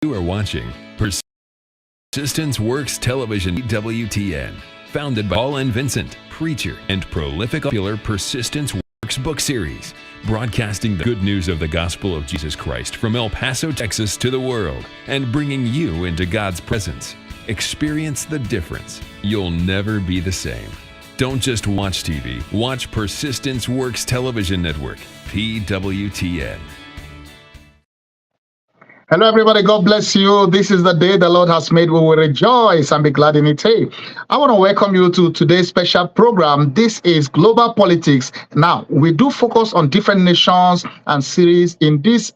You are watching Persistence Works Television WTN, founded by Paul and Vincent, preacher and prolific popular Persistence Works book series, broadcasting the good news of the gospel of Jesus Christ from El Paso, Texas to the world, and bringing you into God's presence. Experience the difference. You'll never be the same. Don't just watch TV, watch Persistence Works Television Network, PWTN. Hello, everybody. God bless you. This is the day the Lord has made. We will rejoice and be glad in it. Hey, I want to welcome you to today's special program. This is Global Politics. Now, we do focus on different nations and series in these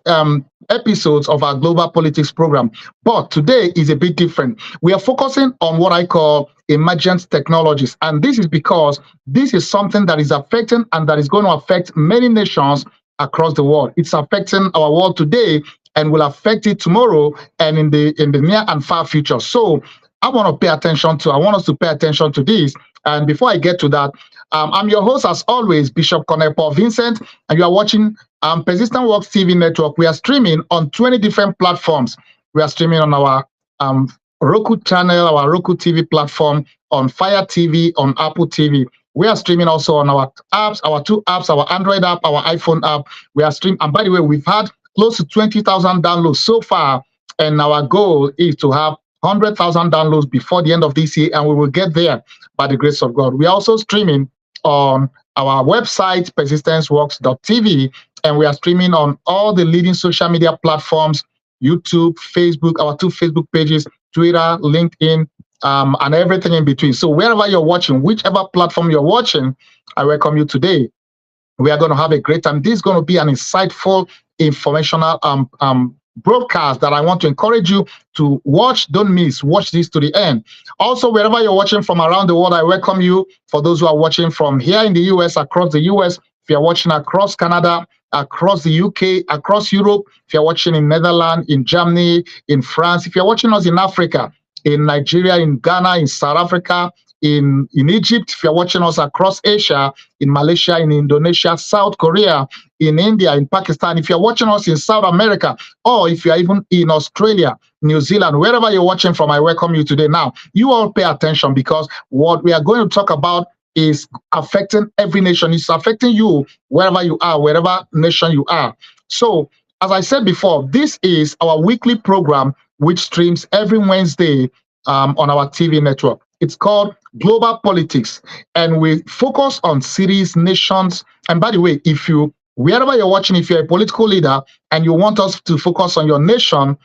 episodes of our Global Politics program. But today is a bit different. We are focusing on what I call emergent technologies. And this is because this is something that is affecting and that is going to affect many nations across the world. It's affecting our world today and will affect it tomorrow and in the near and far future. So I want us to pay attention to this. And before I get to that, I'm your host, as always, Bishop Paul Vincent, and you are watching Persistent Works TV Network. We are streaming on 20 different platforms. We are streaming on our Roku channel, our Roku TV platform, on Fire TV, on Apple TV. We are streaming also on our apps, our two apps, our Android app, our iPhone app. We are streaming, and by the way, we've had close to 20,000 downloads so far, and our goal is to have 100,000 downloads before the end of this year, and we will get there by the grace of God. We are also streaming on our website, persistenceworks.tv, and we are streaming on all the leading social media platforms, YouTube, Facebook, our two Facebook pages, Twitter, LinkedIn, and everything in between. So wherever you're watching, whichever platform you're watching, I welcome you today. We are going to have a great time. This is going to be an insightful, informational broadcast that I want to encourage you to watch. Don't miss. Watch this to the end. Also, wherever you're watching from around the world, I welcome you. For those who are watching from here in the US, across the US, if you're watching across Canada, across the UK, across Europe, if you're watching in Netherlands, in Germany, in France, if you're watching us in Africa, in Nigeria, in Ghana, in South Africa, in Egypt, if you're watching us across Asia, in Malaysia, in Indonesia, South Korea, in India, in Pakistan, if you're watching us in South America, or if you're even in Australia, New Zealand, wherever you're watching from, I welcome you today. Now, you all pay attention, because what we are going to talk about is affecting every nation. It's affecting you wherever you are, wherever nation you are. So, as I said before, this is our weekly program, which streams every Wednesday on our TV network. It's called Global Politics, and we focus on cities, nations. And by the way, wherever you're watching, if you're a political leader and you want us to focus on your nation,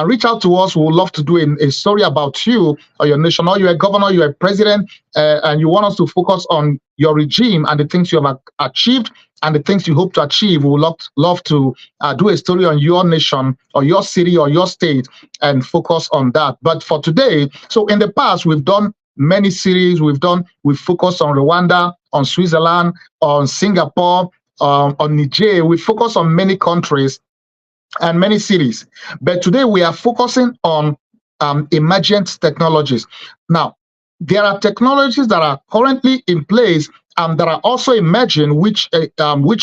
reach out to us. We would love to do a story about you or your nation, or you're a governor, you're a president, and you want us to focus on your regime and the things you have achieved and the things you hope to achieve. We would love to do a story on your nation or your city or your state and focus on that. But for today, so in the past, we've done many series. We've focused on Rwanda, on Switzerland, on Singapore, on Niger. We focus on many countries and many cities. But today we are focusing on emergent technologies. Now, there are technologies that are currently in place and that are also emerging, which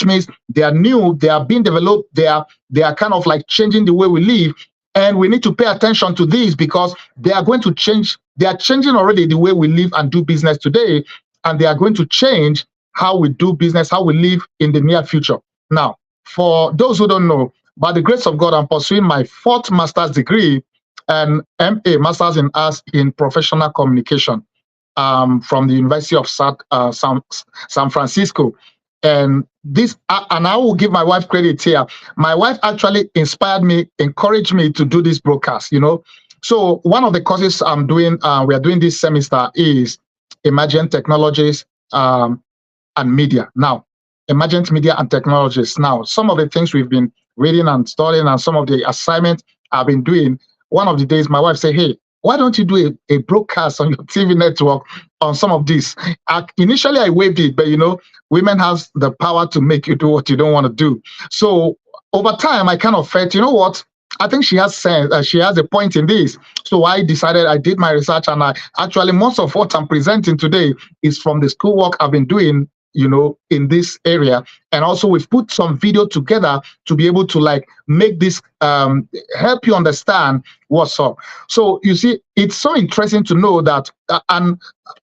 means they are new, they are being developed, they are kind of like changing the way we live. And we need to pay attention to these, because they are going to change. They are changing already the way we live and do business today, and they are going to change how we do business, how we live in the near future. Now, for those who don't know, by the grace of God, I'm pursuing my 4th master's degree and MA, Masters in Arts in Professional Communication, from the University of San Francisco. And I will give my wife credit here. My wife actually inspired me, encouraged me to do this broadcast, So one of the courses we are doing this semester is Emergent Technologies and Media. Now, Emergent Media and Technologies. Now, some of the things we've been reading and studying and some of the assignments I've been doing, one of the days my wife said, hey, why don't you do a broadcast on your TV network on some of this? Initially, I waived it, but women have the power to make you do what you don't want to do. So over time, I kind of felt, what? I think she has sense. She has a point in this. So I decided, I did my research, and most of what I'm presenting today is from the schoolwork I've been doing in this area. And also we've put some video together to be able to like make this help you understand what's up. So you see, it's so interesting to know that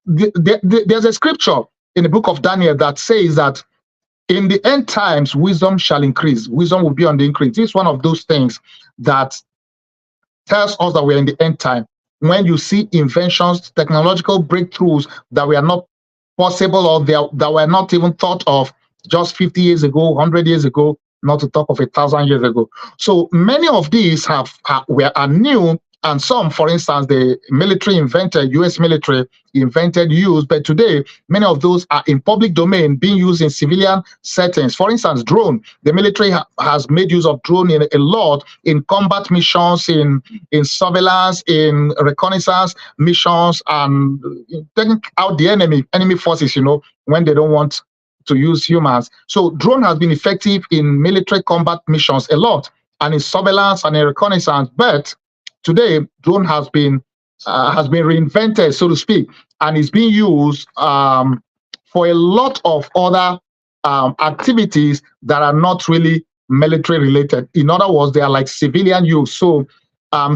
there's a scripture in the book of Daniel that says that in the end times wisdom shall increase. Wisdom will be on the increase. This is one of those things that tells us that we're in the end time. When you see inventions, technological breakthroughs that were not possible or that were not even thought of just 50 years ago, 100 years ago, not to talk of 1,000 years ago. So many of these are new, and some, for instance, the military invented, U.S. military invented, used, but today many of those are in public domain being used in civilian settings. For instance, drone. The military has made use of drone in a lot in combat missions, in surveillance, in reconnaissance missions, and taking out the enemy forces, when they don't want to use humans. So drone has been effective in military combat missions a lot, and in surveillance and in reconnaissance. But today, drone has been reinvented, so to speak, and is being used for a lot of other activities that are not really military related. In other words, they are like civilian use. So I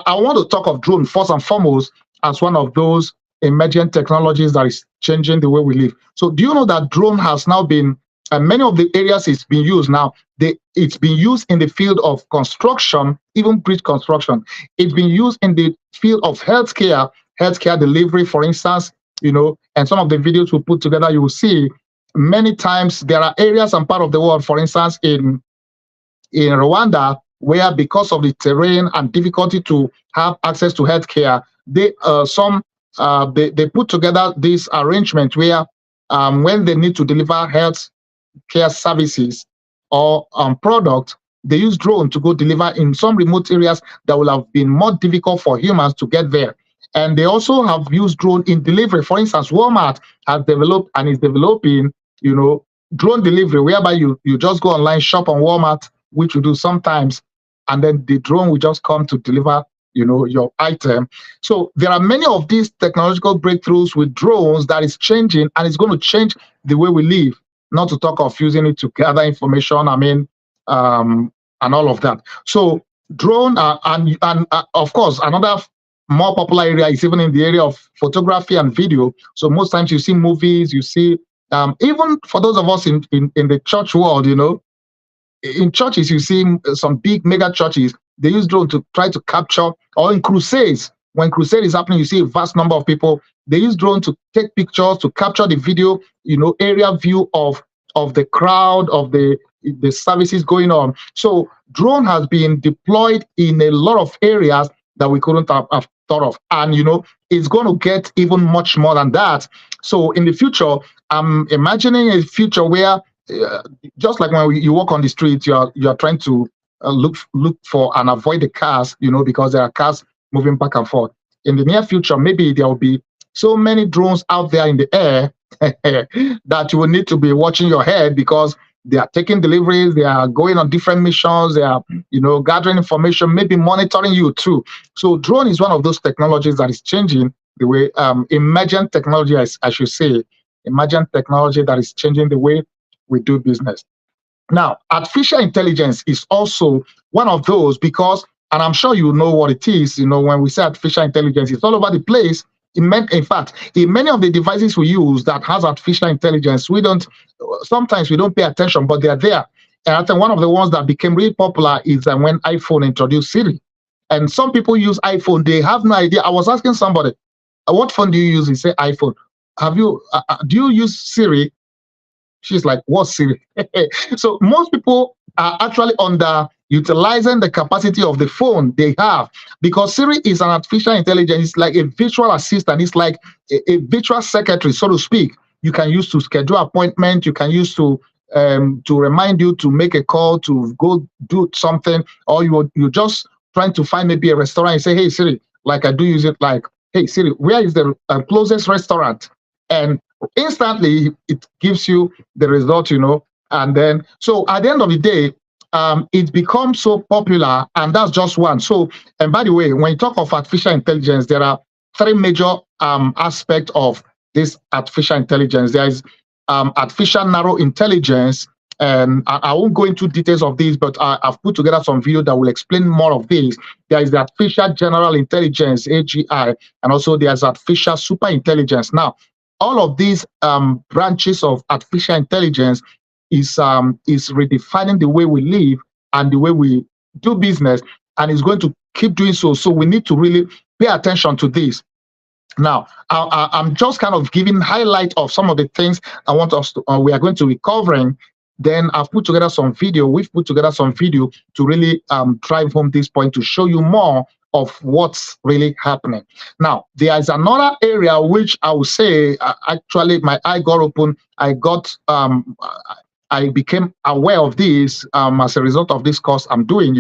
want to talk of drone first and foremost as one of those emergent technologies that is changing the way we live. So do you know that drone has now been, many of the areas it's been used now, it's been used in the field of construction, even bridge construction. It's been used in the field of healthcare delivery, for instance, and some of the videos we put together, you will see many times there are areas and part of the world, for instance, in Rwanda, where because of the terrain and difficulty to have access to healthcare, they put together this arrangement where when they need to deliver health care services or product, they use drone to go deliver in some remote areas that will have been more difficult for humans to get there. And they also have used drone in delivery. For instance, Walmart has developed and is developing, drone delivery, whereby you just go online, shop on Walmart, which you do sometimes, and then the drone will just come to deliver, your item. So there are many of these technological breakthroughs with drones that is changing, and it's going to change the way we live. Not to talk of using it to gather information, and all of that. So drone, and of course, another more popular area is even in the area of photography and video. So most times you see movies, you see, even for those of us in the church world, in churches, you see some big mega churches, they use drone to try to capture, or in crusades, when crusade is happening, you see a vast number of people. They use drone to take pictures, to capture the video, area view of the crowd, of the services going on. So drone has been deployed in a lot of areas that we couldn't have thought of. And, it's going to get even much more than that. So in the future, I'm imagining a future where just like when you walk on the street, you are trying to look for and avoid the cars, because there are cars moving back and forth. In the near future, maybe there will be so many drones out there in the air that you will need to be watching your head, because they are taking deliveries, they are going on different missions, they are, gathering information, maybe monitoring you too. So drone is one of those technologies that is changing the way, emergent technology, I should say, emergent technology that is changing the way we do business. Now, artificial intelligence is also one of those, because, and I'm sure you know what it is, when we say artificial intelligence, it's all over the place. In fact, in many of the devices we use that has artificial intelligence, sometimes we don't pay attention, but they are there. And I think one of the ones that became really popular is when iPhone introduced Siri. And some people use iPhone, they have no idea. I was asking somebody, what phone do you use? He said, iPhone. Do you use Siri? She's like, what's Siri? So most people are actually underutilizing the capacity of the phone they have, because Siri is an artificial intelligence. It's like a virtual assistant. It's like a virtual secretary, so to speak. You can use to schedule appointment. You can use to remind you to make a call, to go do something, or you're just trying to find maybe a restaurant and say, hey, Siri, like I do use it, like, hey, Siri, where is the closest restaurant? And instantly it gives you the result, and then, so at the end of the day, it becomes so popular, and that's just one. So, and by the way, when you talk of artificial intelligence, there are three major aspects of this artificial intelligence. There is artificial narrow intelligence, and I won't go into details of this, but I've put together some video that will explain more of this. There is the artificial general intelligence, AGI, and also there's artificial super intelligence. Now, all of these branches of artificial intelligence is redefining the way we live and the way we do business, and is going to keep doing so. So we need to really pay attention to this. Now, I'm just kind of giving highlight of some of the things I want us to, we are going to be covering. Then I've put together some video. We've put together some video to really drive home this point, to show you more of what's really happening. Now, there is another area which I would say actually my eye got open. I became aware of this as a result of this course I'm doing.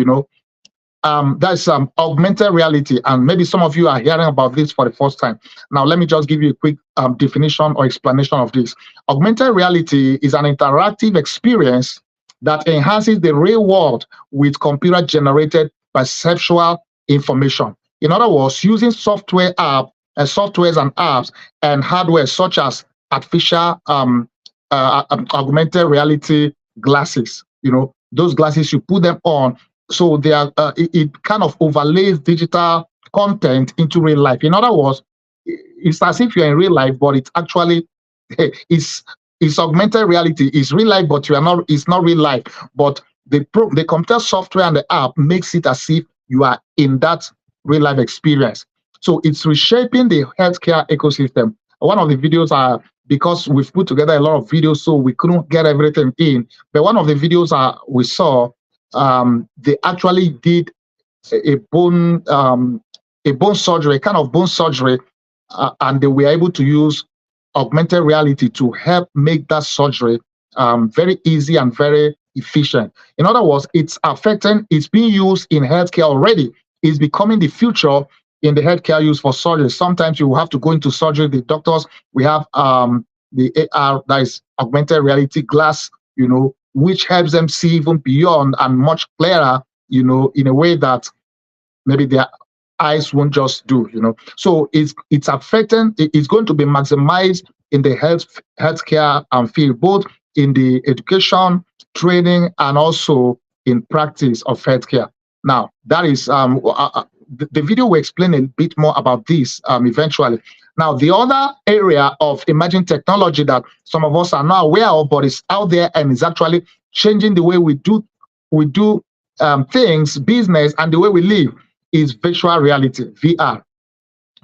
That's augmented reality, and maybe some of you are hearing about this for the first time. Now, let me just give you a quick definition or explanation of this. Augmented reality is an interactive experience that enhances the real world with computer-generated perceptual information. In other words, using softwares and apps and hardware such as artificial augmented reality glasses. Those glasses, you put them on, so they are it kind of overlays digital content into real life. In other words, it's as if you're in real life, but it's actually it's augmented reality. It's real life, but you are not. It's not real life. But the computer software and the app makes it as if you are in that real life experience. So it's reshaping the healthcare ecosystem. One of the videos are, because we've put together a lot of videos, so we couldn't get everything in. But one of the videos we saw, they actually did a bone surgery, kind of bone surgery, and they were able to use augmented reality to help make that surgery very easy and very efficient. In other words, it's being used in healthcare already. It's becoming the future in the healthcare use for surgery. Sometimes you have to go into surgery. The doctors, we have the AR, that is augmented reality glass, which helps them see even beyond and much clearer, in a way that maybe their eyes won't just do, So it's going to be maximized in the healthcare field, both in the education, training, and also in practice of healthcare. Now, that is the video will explain a bit more about this eventually. Now, the other area of emerging technology that some of us are not aware of, but is out there and is actually changing the way we do things, business, and the way we live, is virtual reality, VR.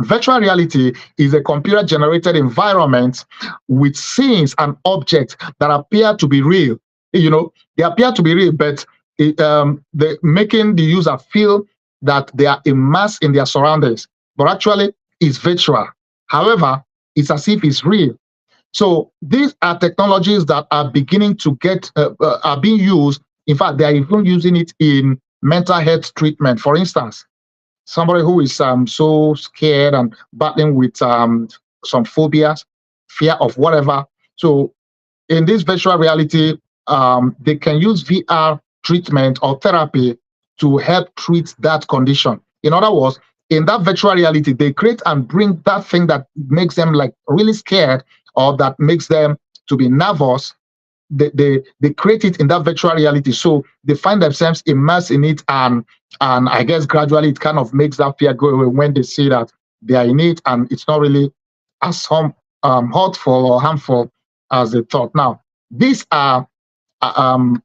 Virtual reality is a computer-generated environment with scenes and objects that appear to be real. They appear to be real, but they're making the user feel that they are immersed in their surroundings, but actually it's virtual. However, it's as if it's real. So these are technologies that are beginning to are being used. In fact, they are even using it in mental health treatment. For instance, somebody who is so scared and battling with some phobias, fear of whatever. So in this virtual reality, they can use VR treatment or therapy to help treat that condition. In other words, in that virtual reality, they create and bring that thing that makes them like really scared or that makes them to be nervous. They create it in that virtual reality, so they find themselves immersed in it, and I guess gradually it kind of makes that fear go away when they see that they are in it and it's not really as hurtful or harmful as they thought. Now, these are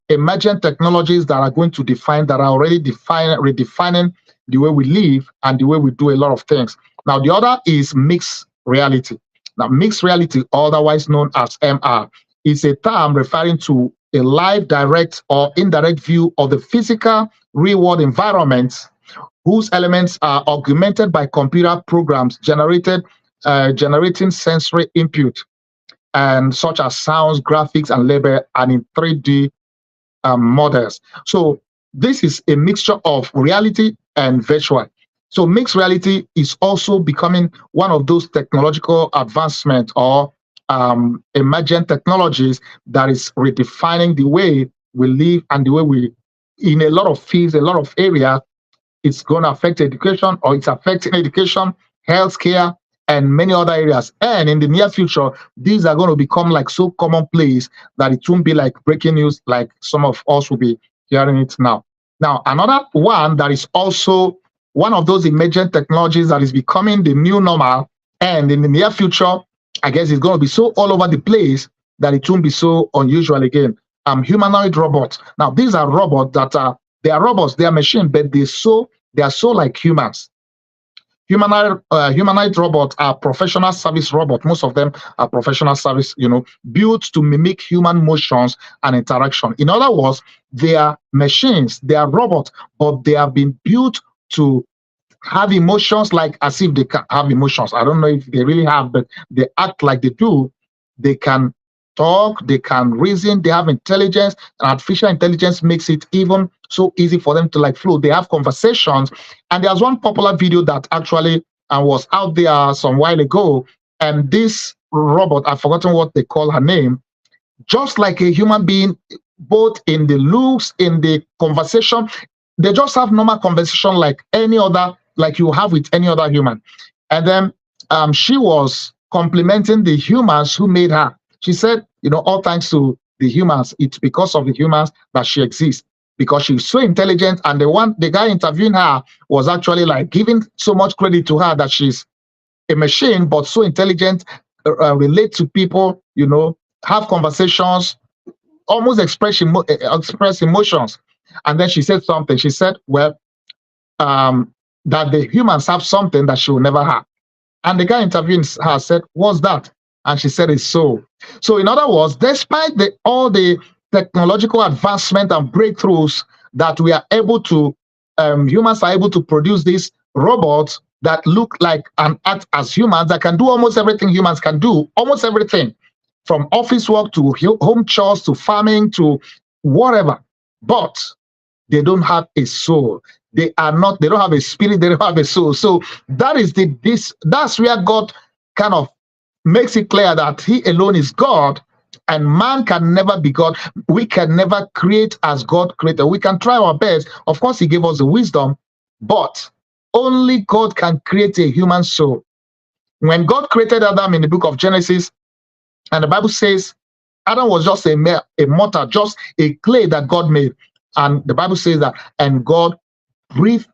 emergent technologies that are going to already redefining the way we live and the way we do a lot of things. Now, the other is mixed reality. Now, mixed reality, otherwise known as MR, is a term referring to a live, direct, or indirect view of the physical real-world environment whose elements are augmented by computer programs generating sensory input, and such as sounds, graphics, and label, and in 3D models. So this is a mixture of reality and virtual. So mixed reality is also becoming one of those technological advancements or emergent technologies that is redefining the way we live and the way we, in a lot of fields, a lot of areas, it's going to affect education, or it's affecting education, healthcare, and many other areas. And in the near future, these are going to become like so commonplace that it won't be like breaking news like some of us will be hearing it now. Now, another one that is also one of those emergent technologies that is becoming the new normal, and in the near future, I guess it's going to be so all over the place that it won't be so unusual again. Humanoid robots. Now, these are robots that are they are robots, they are machines, but they are so like humans. Humanoid robots are professional service robots. Most of them are professional service, built to mimic human motions and interaction. In other words, they are machines, they are robots, but they have been built to have emotions like as if they can have emotions. I don't know if they really have, but they act like they do. They can talk, they can reason, they have intelligence, and artificial intelligence makes it even so easy for them to like flow. They have conversations. And there's one popular video that actually was out there some while ago. And this robot, I've forgotten what they call her name, just like a human being, both in the looks, in the conversation. They just have normal conversation like any other, like you have with any other human. And then she was complimenting the humans who made her. She said, all thanks to the humans, it's because of the humans that she exists, because she's so intelligent. And the guy interviewing her was actually like giving so much credit to her that she's a machine, but so intelligent, relate to people, have conversations, almost express emotions. And then she said something. She said, well, that the humans have something that she will never have. And the guy interviewing her said, what's that? And she said, it's soul. So in other words, despite all the technological advancement and breakthroughs that we are able to, humans are able to produce these robots that look like and act as humans, that can do almost everything humans can do, almost everything, from office work to home chores to farming to whatever. But they don't have a soul. They don't have a spirit, they don't have a soul. So that is that's where God kind of makes it clear that he alone is God, and man can never be God. We can never create as God created. We can try our best. Of course, he gave us the wisdom, but only God can create a human soul. When God created Adam in the book of Genesis, and the Bible says Adam was just a mortal, just a clay that God made. And the Bible says that, and God breathed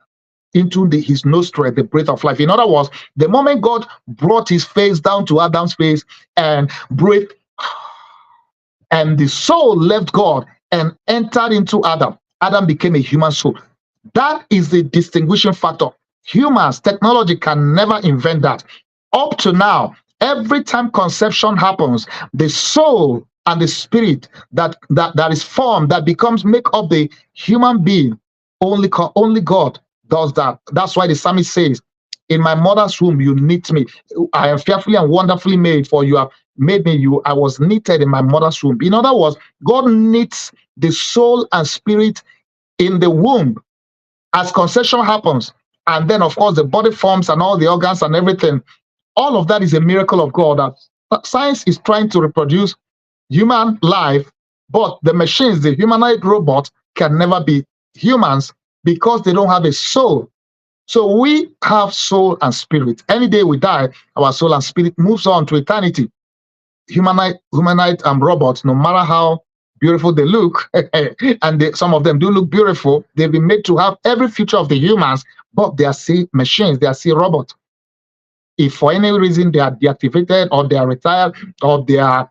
into his nostril the breath of life. In other words, the moment God brought his face down to Adam's face and breathed, and the soul left God and entered into Adam, Adam became a human soul. That is the distinguishing factor. Humans, technology can never invent that. Up to now, every time conception happens, the soul and the spirit that is formed, that make up the human being, only God does that. That's why the psalmist says, in my mother's womb you knit me. I am fearfully and wonderfully made, for you have made me. I was knitted in my mother's womb. In other words, God knits the soul and spirit in the womb as conception happens. And then, of course, the body forms and all the organs and everything. All of that is a miracle of God. That science is trying to reproduce human life, but the machines, the humanoid robots, can never be humans because they don't have a soul. So we have soul and spirit. Any day we die, our soul and spirit moves on to eternity. Humanoid robots, no matter how beautiful they look, and some of them do look beautiful, they've been made to have every feature of the humans, but they are still machines, they are still robots. If for any reason they are deactivated or they are retired or they are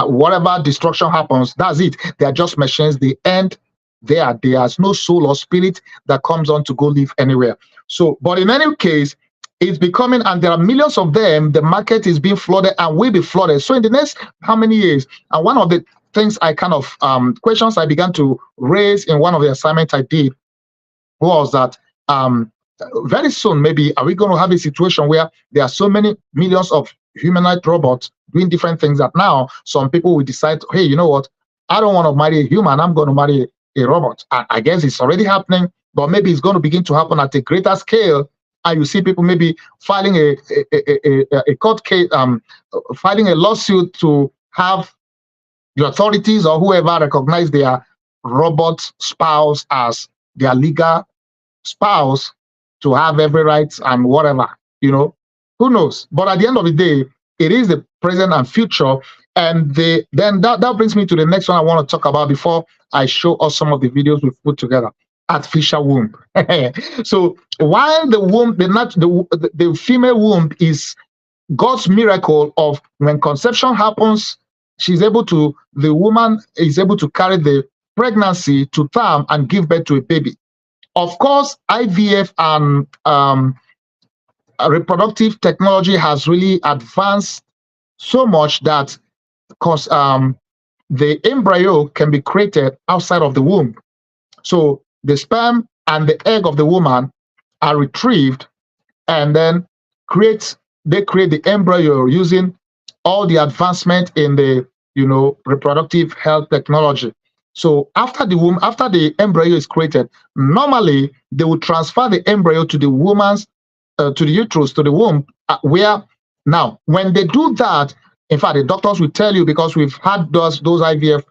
whatever destruction happens, that's it. They are just machines. They end there. There's no soul or spirit that comes on to go live anywhere. So, but in any case, it's becoming, and there are millions of them. The market is being flooded and will be flooded. So in the next how many years? And one of the things I kind of questions I began to raise in one of the assignments I did was that very soon, maybe, are we going to have a situation where there are so many millions of humanoid robots doing different things that now some people will decide, hey, you know what? I don't want to marry a human. I'm going to marry a robot. I guess it's already happening, but maybe it's going to begin to happen at a greater scale. And you see people maybe filing a court case, filing a lawsuit to have the authorities or whoever recognize their robot spouse as their legal spouse, to have every right and whatever, Who knows? But at the end of the day, it is the present and future. And then that brings me to the next one I want to talk about before I show us some of the videos we've put together. Artificial womb. So while the womb, the female womb is God's miracle of when conception happens, the woman is able to carry the pregnancy to term and give birth to a baby. Of course, IVF and reproductive technology has really advanced so much that the embryo can be created outside of the womb. So the sperm and the egg of the woman are retrieved, and then they create the embryo using all the advancement in the reproductive health technology. So after the embryo is created, normally they will transfer the embryo to the woman's to the uterus, to the womb, where now when they do that, in fact, the doctors will tell you, because we've had those IVF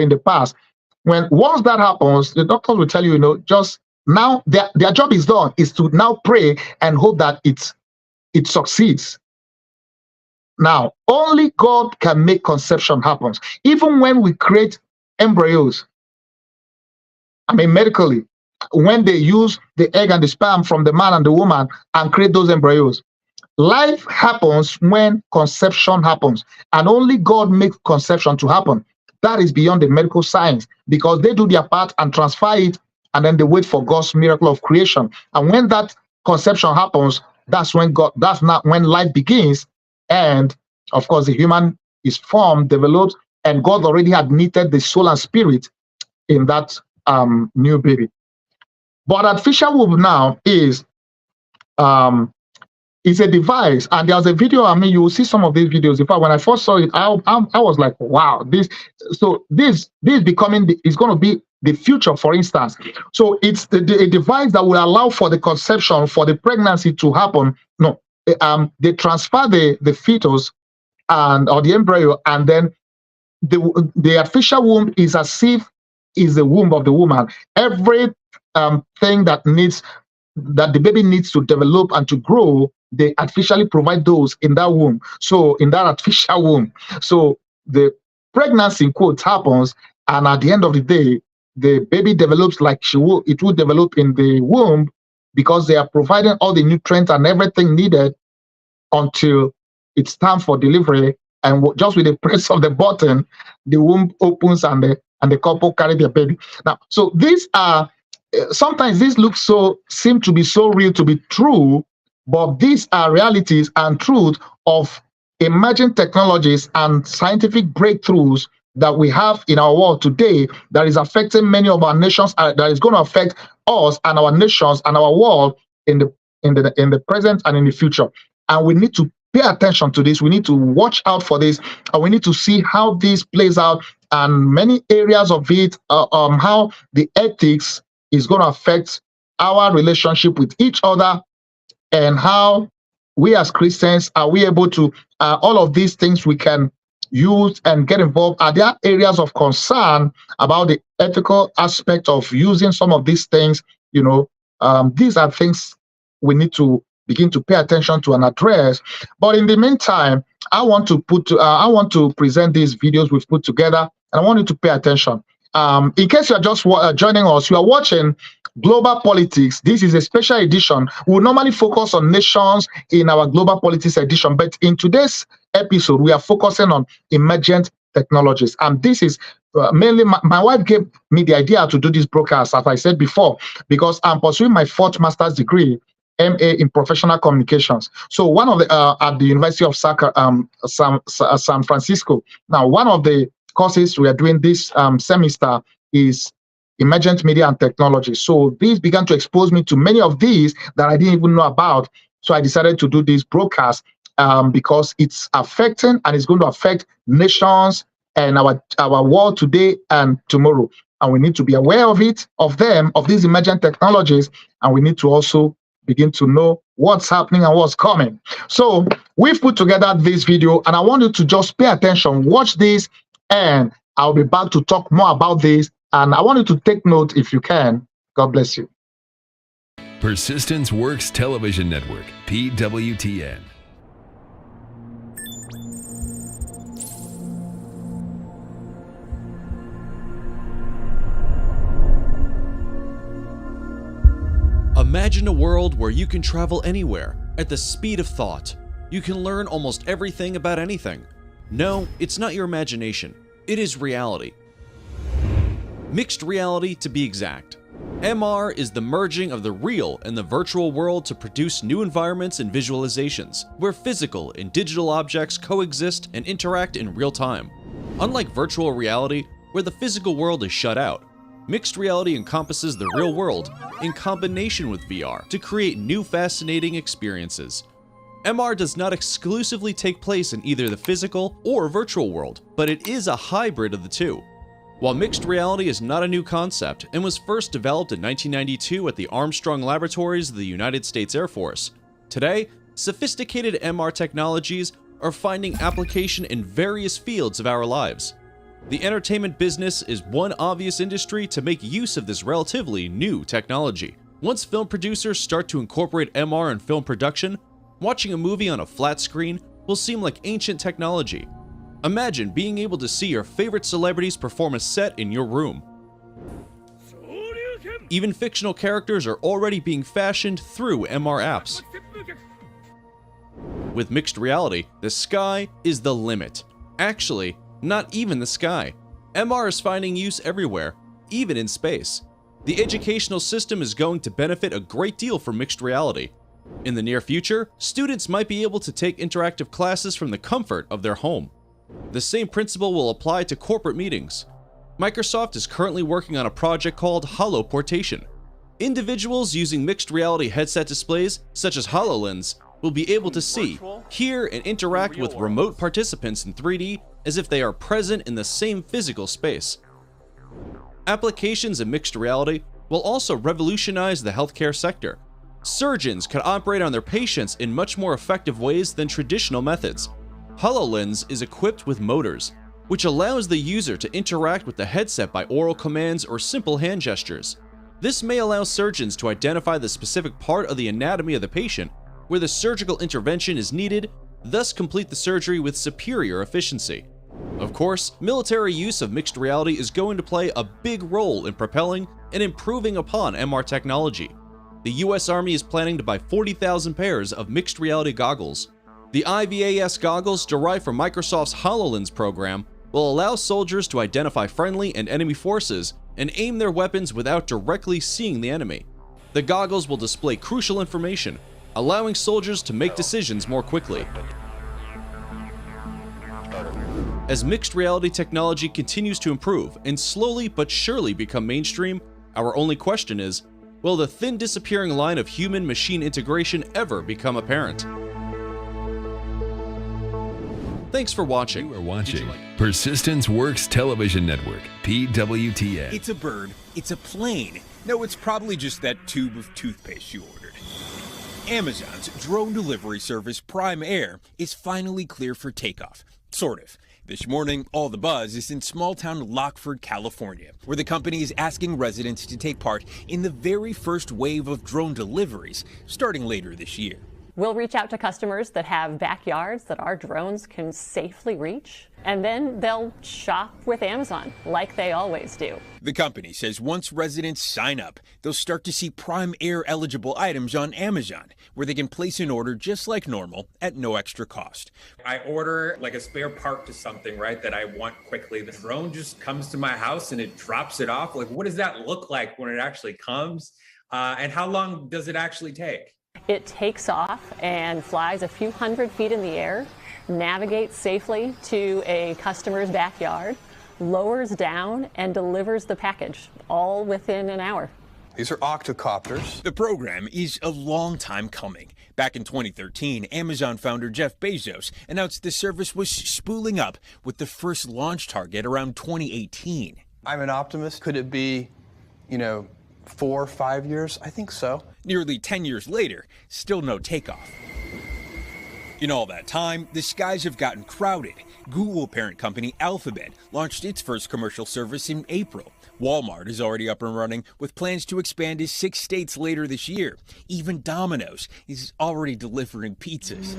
in the past. Once that happens, the doctors will tell you, just now their job is done, is to now pray and hope that it succeeds. Now, only God can make conception happen. Even when we create embryos, medically, when they use the egg and the sperm from the man and the woman and create those embryos, life happens when conception happens, and only God makes conception to happen. That is beyond the medical science, because they do their part and transfer it, and then they wait for God's miracle of creation. And when that conception happens, that's not when life begins. And of course, the human is formed, developed, and God already had knitted the soul and spirit in that new baby. But artificial womb now is a device, and there's a video. You will see some of these videos. In fact, when I first saw it, I was like, wow, this is going to be the future. For instance, so it's a device that will allow for the conception, for the pregnancy to happen. No, they transfer the fetus or the embryo, and then the artificial womb is as if is the womb of the woman. Every thing that the baby needs to develop and to grow, they artificially provide those in that womb. So in that artificial womb, so the pregnancy in quotes happens, and at the end of the day, the baby develops like it will develop in the womb, because they are providing all the nutrients and everything needed until it's time for delivery. And just with the press of the button, the womb opens and the couple carry their baby. Now, so these are sometimes these seem to be so real to be true, but these are realities and truth of emerging technologies and scientific breakthroughs that we have in our world today that is affecting many of our nations, that is going to affect us and our nations and our world in the present and in the future. And we need to pay attention to this. We need to watch out for this, and we need to see how this plays out, and many areas of it, how the ethics is going to affect our relationship with each other, and how we as Christians are we able to all of these things we can use and get involved. Are there areas of concern about the ethical aspect of using some of these things? These are things we need to begin to pay attention to and address. But in the meantime, I want to present these videos we've put together, and I want you to pay attention. In case you are just joining us, you are watching Global Politics. This is a special edition. We will normally focus on nations in our Global Politics edition, but in today's episode, we are focusing on emergent technologies. And this is mainly my wife gave me the idea to do this broadcast, as I said before, because I'm pursuing my 4th master's degree, MA in professional communications. So one of the at the University of San Francisco. Now, one of the courses we are doing this semester is emergent media and technology. So these began to expose me to many of these that I didn't even know about. So I decided to do this broadcast because it's affecting and it's going to affect nations and our world today and tomorrow. And we need to be aware of these emergent technologies, and we need to also begin to know what's happening and what's coming. So we've put together this video, and I want you to just pay attention, watch this, and I'll be back to talk more about this. And I want you to take note if you can. God bless you. Persistence Works Television Network, PWTN. Imagine a world where you can travel anywhere at the speed of thought. You can learn almost everything about anything. No, it's not your imagination. It is reality. Mixed reality, to be exact. MR is the merging of the real and the virtual world to produce new environments and visualizations, where physical and digital objects coexist and interact in real time. Unlike virtual reality, where the physical world is shut out, mixed reality encompasses the real world in combination with VR to create new fascinating experiences. MR does not exclusively take place in either the physical or virtual world, but it is a hybrid of the two. While mixed reality is not a new concept and was first developed in 1992 at the Armstrong Laboratories of the United States Air Force, today, sophisticated MR technologies are finding application in various fields of our lives. The entertainment business is one obvious industry to make use of this relatively new technology. Once film producers start to incorporate MR in film production, watching a movie on a flat screen will seem like ancient technology. Imagine being able to see your favorite celebrities perform a set in your room. Even fictional characters are already being fashioned through MR apps. With mixed reality, the sky is the limit. Actually, not even the sky. MR is finding use everywhere, even in space. The educational system is going to benefit a great deal from mixed reality. In the near future, students might be able to take interactive classes from the comfort of their home. The same principle will apply to corporate meetings. Microsoft is currently working on a project called HoloPortation. Individuals using mixed reality headset displays, such as HoloLens, will be able to see, hear, and interact with remote participants in 3D as if they are present in the same physical space. Applications of mixed reality will also revolutionize the healthcare sector. Surgeons can operate on their patients in much more effective ways than traditional methods. HoloLens is equipped with motors, which allows the user to interact with the headset by oral commands or simple hand gestures. This may allow surgeons to identify the specific part of the anatomy of the patient where the surgical intervention is needed, thus complete the surgery with superior efficiency. Of course, military use of mixed reality is going to play a big role in propelling and improving upon MR technology. The US Army is planning to buy 40,000 pairs of mixed reality goggles. The IVAS goggles derived from Microsoft's HoloLens program will allow soldiers to identify friendly and enemy forces and aim their weapons without directly seeing the enemy. The goggles will display crucial information, allowing soldiers to make decisions more quickly. As mixed reality technology continues to improve and slowly but surely become mainstream, our only question is, will the thin disappearing line of human-machine integration ever become apparent? Thanks for watching. You are watching Persistence Works Television Network, PWTN. It's a bird. It's a plane. No, it's probably just that tube of toothpaste you ordered. Amazon's drone delivery service Prime Air is finally clear for takeoff. Sort of. This morning, all the buzz is in small-town Lockford, California, where the company is asking residents to take part in the very first wave of drone deliveries starting later this year. We'll reach out to customers that have backyards that our drones can safely reach, and then they'll shop with Amazon like they always do. The company says once residents sign up, they'll start to see Prime Air eligible items on Amazon, where they can place an order just like normal at no extra cost. I order like a spare part to something, right, that I want quickly. The drone just comes to my house and it drops it off. Like, what does that look like when it actually comes? And how long does it actually take? It takes off and flies a few hundred feet in the air, navigates safely to a customer's backyard, lowers down, and delivers the package, all within an hour. These are octocopters. The program is a long time coming. Back in 2013, Amazon founder Jeff Bezos announced the service was spooling up with the first launch target around 2018. I'm an optimist. Could it be, 4 or 5 years? I think so. Nearly 10 years later, still no takeoff. In all that time, the skies have gotten crowded. Google parent company Alphabet launched its first commercial service in April, Walmart is already up and running with plans to expand to 6 states later this year. Even Domino's is already delivering pizzas.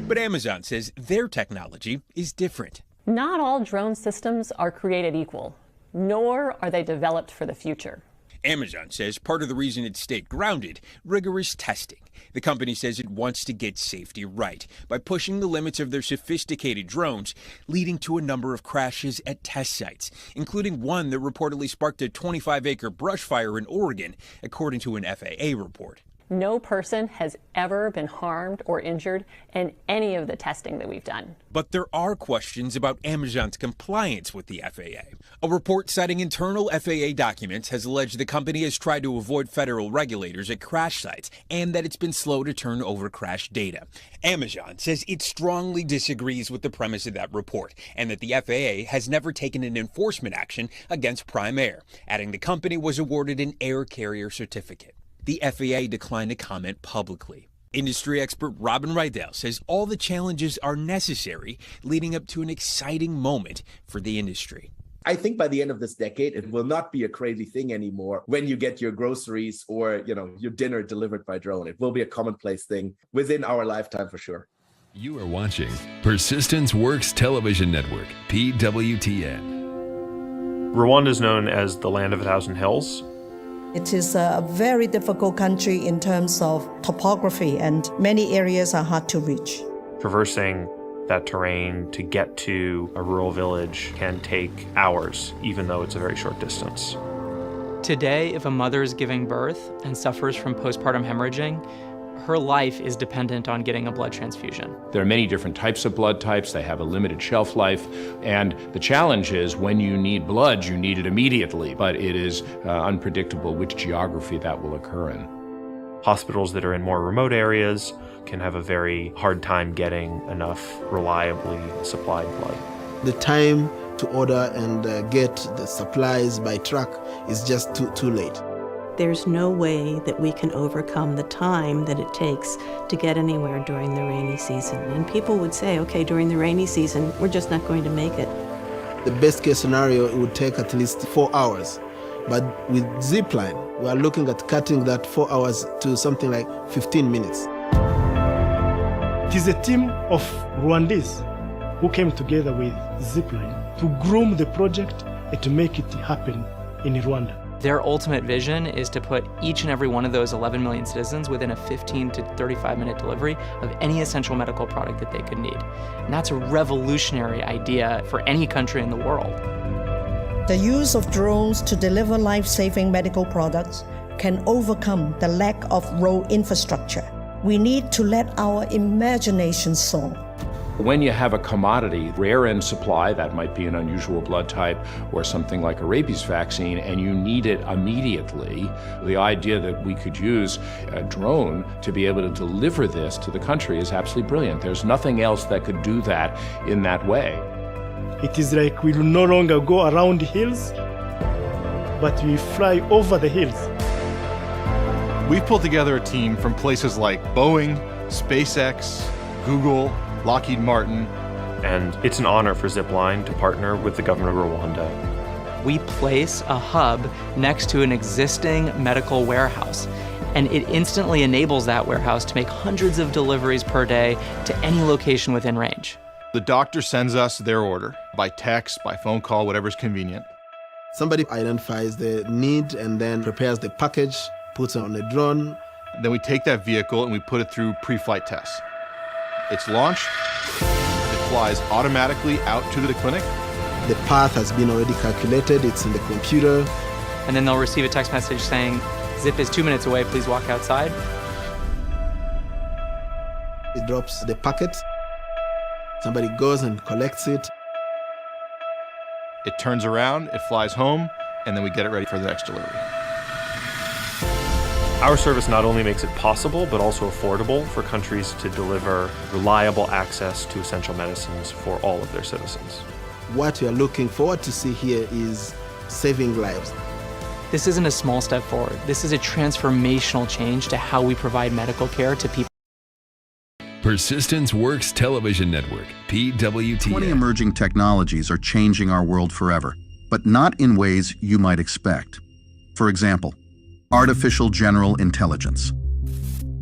But Amazon says their technology is different. Not all drone systems are created equal, nor are they developed for the future. Amazon says part of the reason it stayed grounded, rigorous testing. The company says it wants to get safety right by pushing the limits of their sophisticated drones, leading to a number of crashes at test sites, including one that reportedly sparked a 25-acre brush fire in Oregon, according to an FAA report. No person has ever been harmed or injured in any of the testing that we've done. But there are questions about Amazon's compliance with the FAA. A report citing internal FAA documents has alleged the company has tried to avoid federal regulators at crash sites and that it's been slow to turn over crash data. Amazon says it strongly disagrees with the premise of that report and that the FAA has never taken an enforcement action against Prime Air, adding the company was awarded an air carrier certificate. The FAA declined to comment publicly. Industry expert Robin Rydell says all the challenges are necessary, leading up to an exciting moment for the industry. I think by the end of this decade, it will not be a crazy thing anymore when you get your groceries or, your dinner delivered by drone. It will be a commonplace thing within our lifetime for sure. You are watching Persistence Works Television Network, PWTN. Rwanda is known as the land of 1,000 hills. It is a very difficult country in terms of topography, and many areas are hard to reach. Traversing that terrain to get to a rural village can take hours, even though it's a very short distance. Today, if a mother is giving birth and suffers from postpartum hemorrhaging, her life is dependent on getting a blood transfusion. There are many different types of blood types. They have a limited shelf life. And the challenge is when you need blood, you need it immediately. But it is unpredictable which geography that will occur in. Hospitals that are in more remote areas can have a very hard time getting enough reliably supplied blood. The time to order and get the supplies by truck is just too late. There's no way that we can overcome the time that it takes to get anywhere during the rainy season. And people would say, okay, during the rainy season, we're just not going to make it. The best case scenario, it would take at least 4 hours. But with Zipline, we are looking at cutting that 4 hours to something like 15 minutes. It is a team of Rwandese who came together with Zipline to groom the project and to make it happen in Rwanda. Their ultimate vision is to put each and every one of those 11 million citizens within a 15 to 35-minute delivery of any essential medical product that they could need. And that's a revolutionary idea for any country in the world. The use of drones to deliver life-saving medical products can overcome the lack of road infrastructure. We need to let our imagination soar. When you have a commodity, rare in supply, that might be an unusual blood type or something like a rabies vaccine, and you need it immediately, the idea that we could use a drone to be able to deliver this to the country is absolutely brilliant. There's nothing else that could do that in that way. It is like we will no longer go around hills, but we fly over the hills. We've pulled together a team from places like Boeing, SpaceX, Google, Lockheed Martin. And it's an honor for Zipline to partner with the government of Rwanda. We place a hub next to an existing medical warehouse, and it instantly enables that warehouse to make hundreds of deliveries per day to any location within range. The doctor sends us their order by text, by phone call, whatever's convenient. Somebody identifies the need and then prepares the package, puts it on the drone. Then we take that vehicle and we put it through pre-flight tests. It's launched, it flies automatically out to the clinic. The path has been already calculated, it's in the computer. And then they'll receive a text message saying, Zip is 2 minutes away, please walk outside. It drops the packet, somebody goes and collects it. It turns around, it flies home, and then we get it ready for the next delivery. Our service not only makes it possible, but also affordable for countries to deliver reliable access to essential medicines for all of their citizens. What we are looking forward to see here is saving lives. This isn't a small step forward. This is a transformational change to how we provide medical care to people. Persistence Works Television Network, PWTN. 20 emerging technologies are changing our world forever. but not in ways you might expect. For example, artificial general intelligence.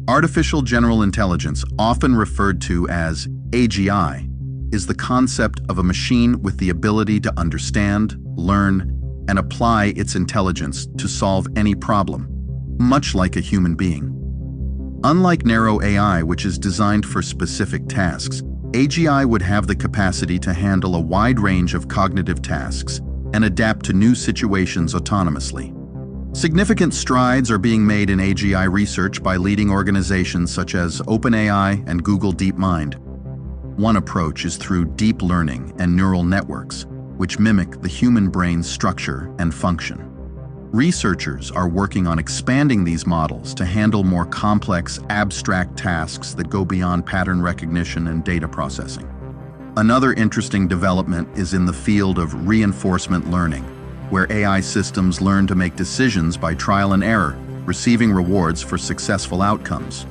Artificial general intelligence, often referred to as AGI, is the concept of a machine with the ability to understand, learn, and apply its intelligence to solve any problem, much like a human being. Unlike narrow AI, which is designed for specific tasks, AGI would have the capacity to handle a wide range of cognitive tasks and adapt to new situations autonomously. Significant strides are being made in AGI research by leading organizations such as OpenAI and Google DeepMind. One approach is through deep learning and neural networks, which mimic the human brain's structure and function. Researchers are working on expanding these models to handle more complex, abstract tasks that go beyond pattern recognition and data processing. Another interesting development is in the field of reinforcement learning, where AI systems learn to make decisions by trial and error, receiving rewards for successful outcomes.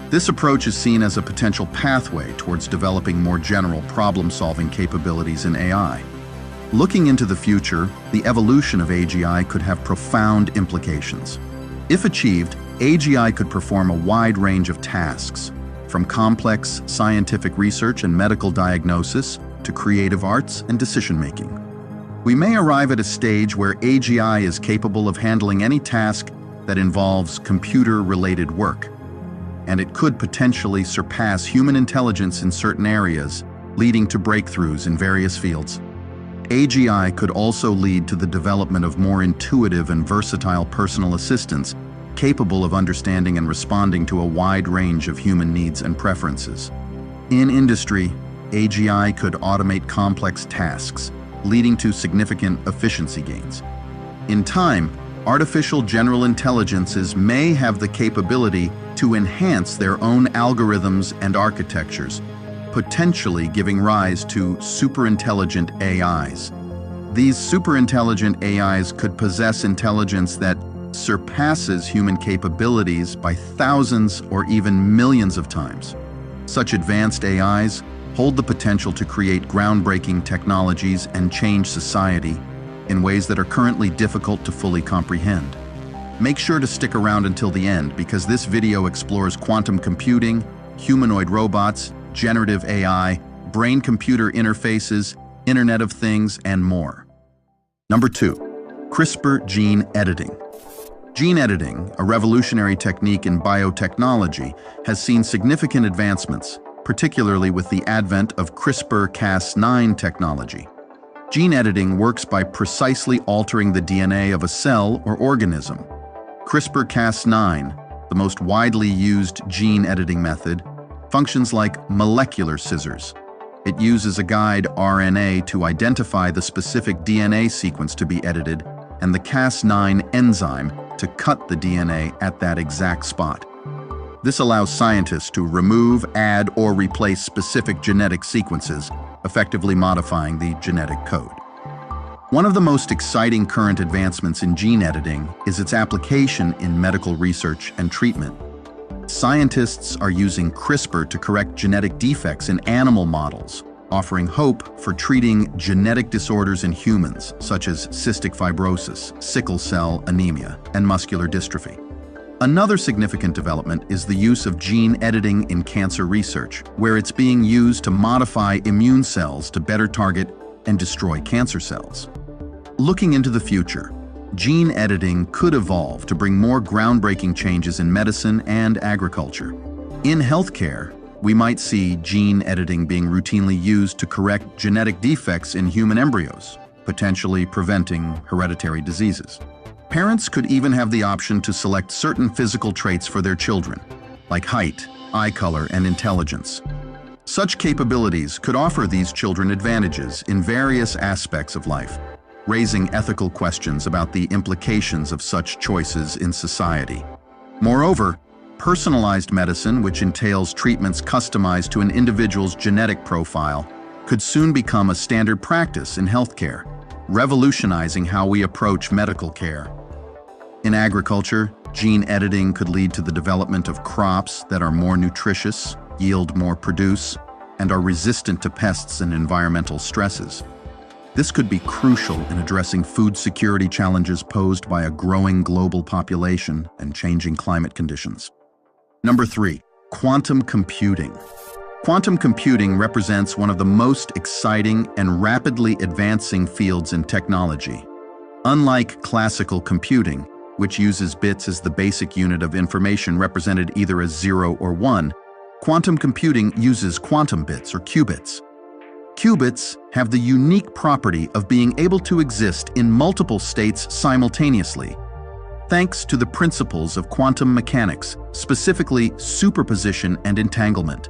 This approach is seen as a potential pathway towards developing more general problem-solving capabilities in AI. Looking into the future, the evolution of AGI could have profound implications. If achieved, AGI could perform a wide range of tasks, from complex scientific research and medical diagnosis to creative arts and decision-making. We may arrive at a stage where AGI is capable of handling any task that involves computer-related work, and it could potentially surpass human intelligence in certain areas, leading to breakthroughs in various fields. AGI could also lead to the development of more intuitive and versatile personal assistants capable of understanding and responding to a wide range of human needs and preferences. In industry, AGI could automate complex tasks, leading to significant efficiency gains. In time, artificial general intelligences may have the capability to enhance their own algorithms and architectures, potentially giving rise to superintelligent AIs. These superintelligent AIs could possess intelligence that surpasses human capabilities by thousands or even millions of times. Such advanced AIs hold the potential to create groundbreaking technologies and change society in ways that are currently difficult to fully comprehend. Make sure to stick around until the end because this video explores quantum computing, humanoid robots, generative AI, brain-computer interfaces, Internet of Things, and more. Number 2, CRISPR gene editing. Gene editing, a revolutionary technique in biotechnology, has seen significant advancements, particularly with the advent of CRISPR-Cas9 technology. Gene editing works by precisely altering the DNA of a cell or organism. CRISPR-Cas9, the most widely used gene editing method, functions like molecular scissors. It uses a guide RNA to identify the specific DNA sequence to be edited and the Cas9 enzyme to cut the DNA at that exact spot. This allows scientists to remove, add, or replace specific genetic sequences, effectively modifying the genetic code. One of the most exciting current advancements in gene editing is its application in medical research and treatment. Scientists are using CRISPR to correct genetic defects in animal models, offering hope for treating genetic disorders in humans, such as cystic fibrosis, sickle cell anemia, and muscular dystrophy. Another significant development is the use of gene editing in cancer research, where it's being used to modify immune cells to better target and destroy cancer cells. Looking into the future, gene editing could evolve to bring more groundbreaking changes in medicine and agriculture. In healthcare, we might see gene editing being routinely used to correct genetic defects in human embryos, potentially preventing hereditary diseases. Parents could even have the option to select certain physical traits for their children, like height, eye color, and intelligence. Such capabilities could offer these children advantages in various aspects of life, raising ethical questions about the implications of such choices in society. Moreover, personalized medicine, which entails treatments customized to an individual's genetic profile, could soon become a standard practice in healthcare, revolutionizing how we approach medical care. In agriculture, gene editing could lead to the development of crops that are more nutritious, yield more produce, and are resistant to pests and environmental stresses. This could be crucial in addressing food security challenges posed by a growing global population and changing climate conditions. Number 3, quantum computing. Quantum computing represents one of the most exciting and rapidly advancing fields in technology. Unlike classical computing, which uses bits as the basic unit of information represented either as 0 or 1, quantum computing uses quantum bits or qubits. Qubits have the unique property of being able to exist in multiple states simultaneously, thanks to the principles of quantum mechanics, specifically superposition and entanglement.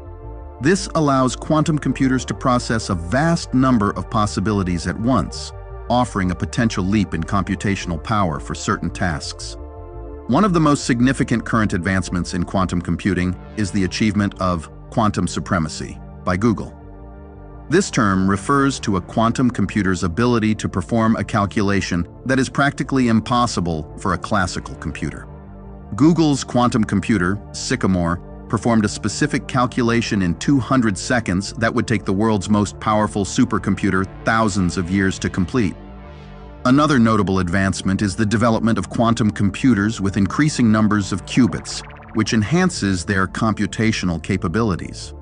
This allows quantum computers to process a vast number of possibilities at once, offering a potential leap in computational power for certain tasks. One of the most significant current advancements in quantum computing is the achievement of quantum supremacy by Google. This term refers to a quantum computer's ability to perform a calculation that is practically impossible for a classical computer. Google's quantum computer, Sycamore, performed a specific calculation in 200 seconds that would take the world's most powerful supercomputer thousands of years to complete. Another notable advancement is the development of quantum computers with increasing numbers of qubits, which enhances their computational capabilities.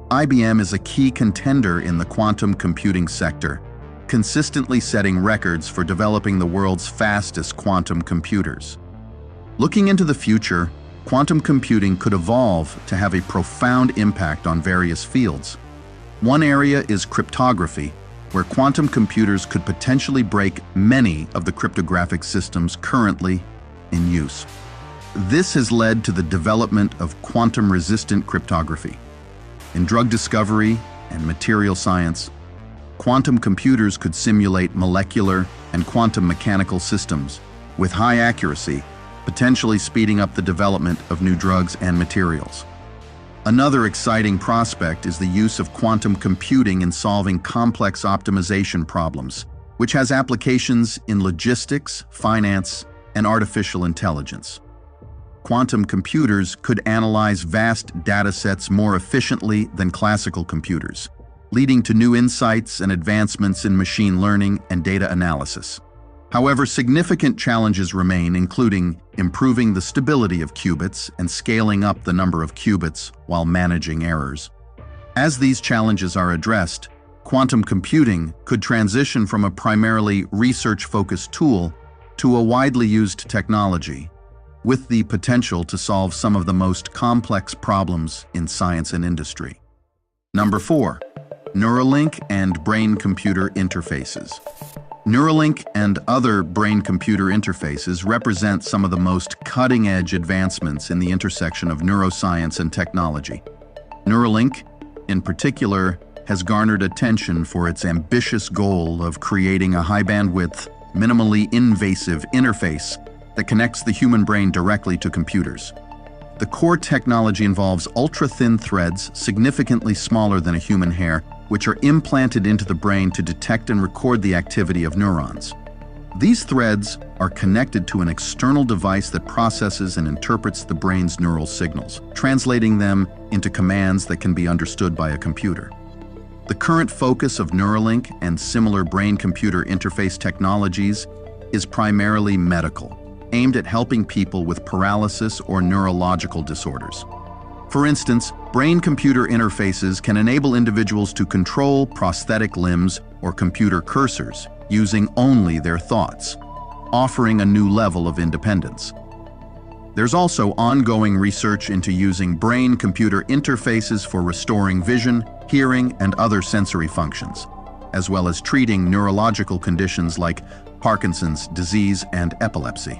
IBM is a key contender in the quantum computing sector, consistently setting records for developing the world's fastest quantum computers. Looking into the future, quantum computing could evolve to have a profound impact on various fields. One area is cryptography, where quantum computers could potentially break many of the cryptographic systems currently in use. This has led to the development of quantum-resistant cryptography. In drug discovery and material science, quantum computers could simulate molecular and quantum mechanical systems with high accuracy, potentially speeding up the development of new drugs and materials. Another exciting prospect is the use of quantum computing in solving complex optimization problems, which has applications in logistics, finance, and artificial intelligence. Quantum computers could analyze vast data sets more efficiently than classical computers, leading to new insights and advancements in machine learning and data analysis. However, significant challenges remain, including improving the stability of qubits and scaling up the number of qubits while managing errors. As these challenges are addressed, quantum computing could transition from a primarily research-focused tool to a widely used technology, with the potential to solve some of the most complex problems in science and industry. Number 4, Neuralink and brain-computer interfaces. Neuralink and other brain-computer interfaces represent some of the most cutting-edge advancements in the intersection of neuroscience and technology. Neuralink, in particular, has garnered attention for its ambitious goal of creating a high-bandwidth, minimally invasive interface that connects the human brain directly to computers. The core technology involves ultra-thin threads, significantly smaller than a human hair, which are implanted into the brain to detect and record the activity of neurons. These threads are connected to an external device that processes and interprets the brain's neural signals, translating them into commands that can be understood by a computer. The current focus of Neuralink and similar brain-computer interface technologies is primarily medical, aimed at helping people with paralysis or neurological disorders. For instance, brain-computer interfaces can enable individuals to control prosthetic limbs or computer cursors using only their thoughts, offering a new level of independence. There's also ongoing research into using brain-computer interfaces for restoring vision, hearing, and other sensory functions, as well as treating neurological conditions like Parkinson's disease and epilepsy.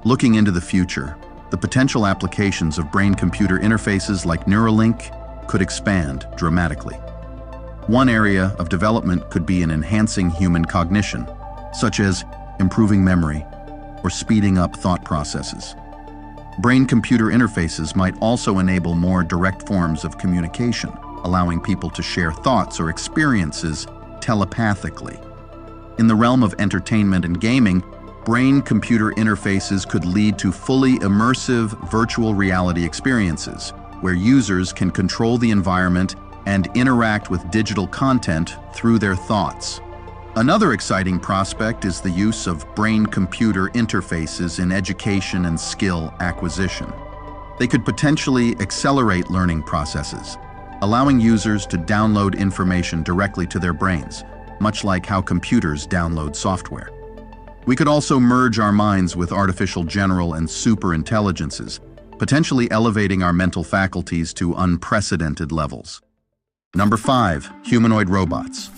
Looking into the future, the potential applications of brain-computer interfaces like Neuralink could expand dramatically. One area of development could be in enhancing human cognition, such as improving memory or speeding up thought processes. Brain-computer interfaces might also enable more direct forms of communication, allowing people to share thoughts or experiences telepathically. In the realm of entertainment and gaming, brain-computer interfaces could lead to fully immersive virtual reality experiences, where users can control the environment and interact with digital content through their thoughts. Another exciting prospect is the use of brain-computer interfaces in education and skill acquisition. They could potentially accelerate learning processes, allowing users to download information directly to their brains, much like how computers download software. We could also merge our minds with artificial general and super intelligences, potentially elevating our mental faculties to unprecedented levels. Number 5, humanoid robots.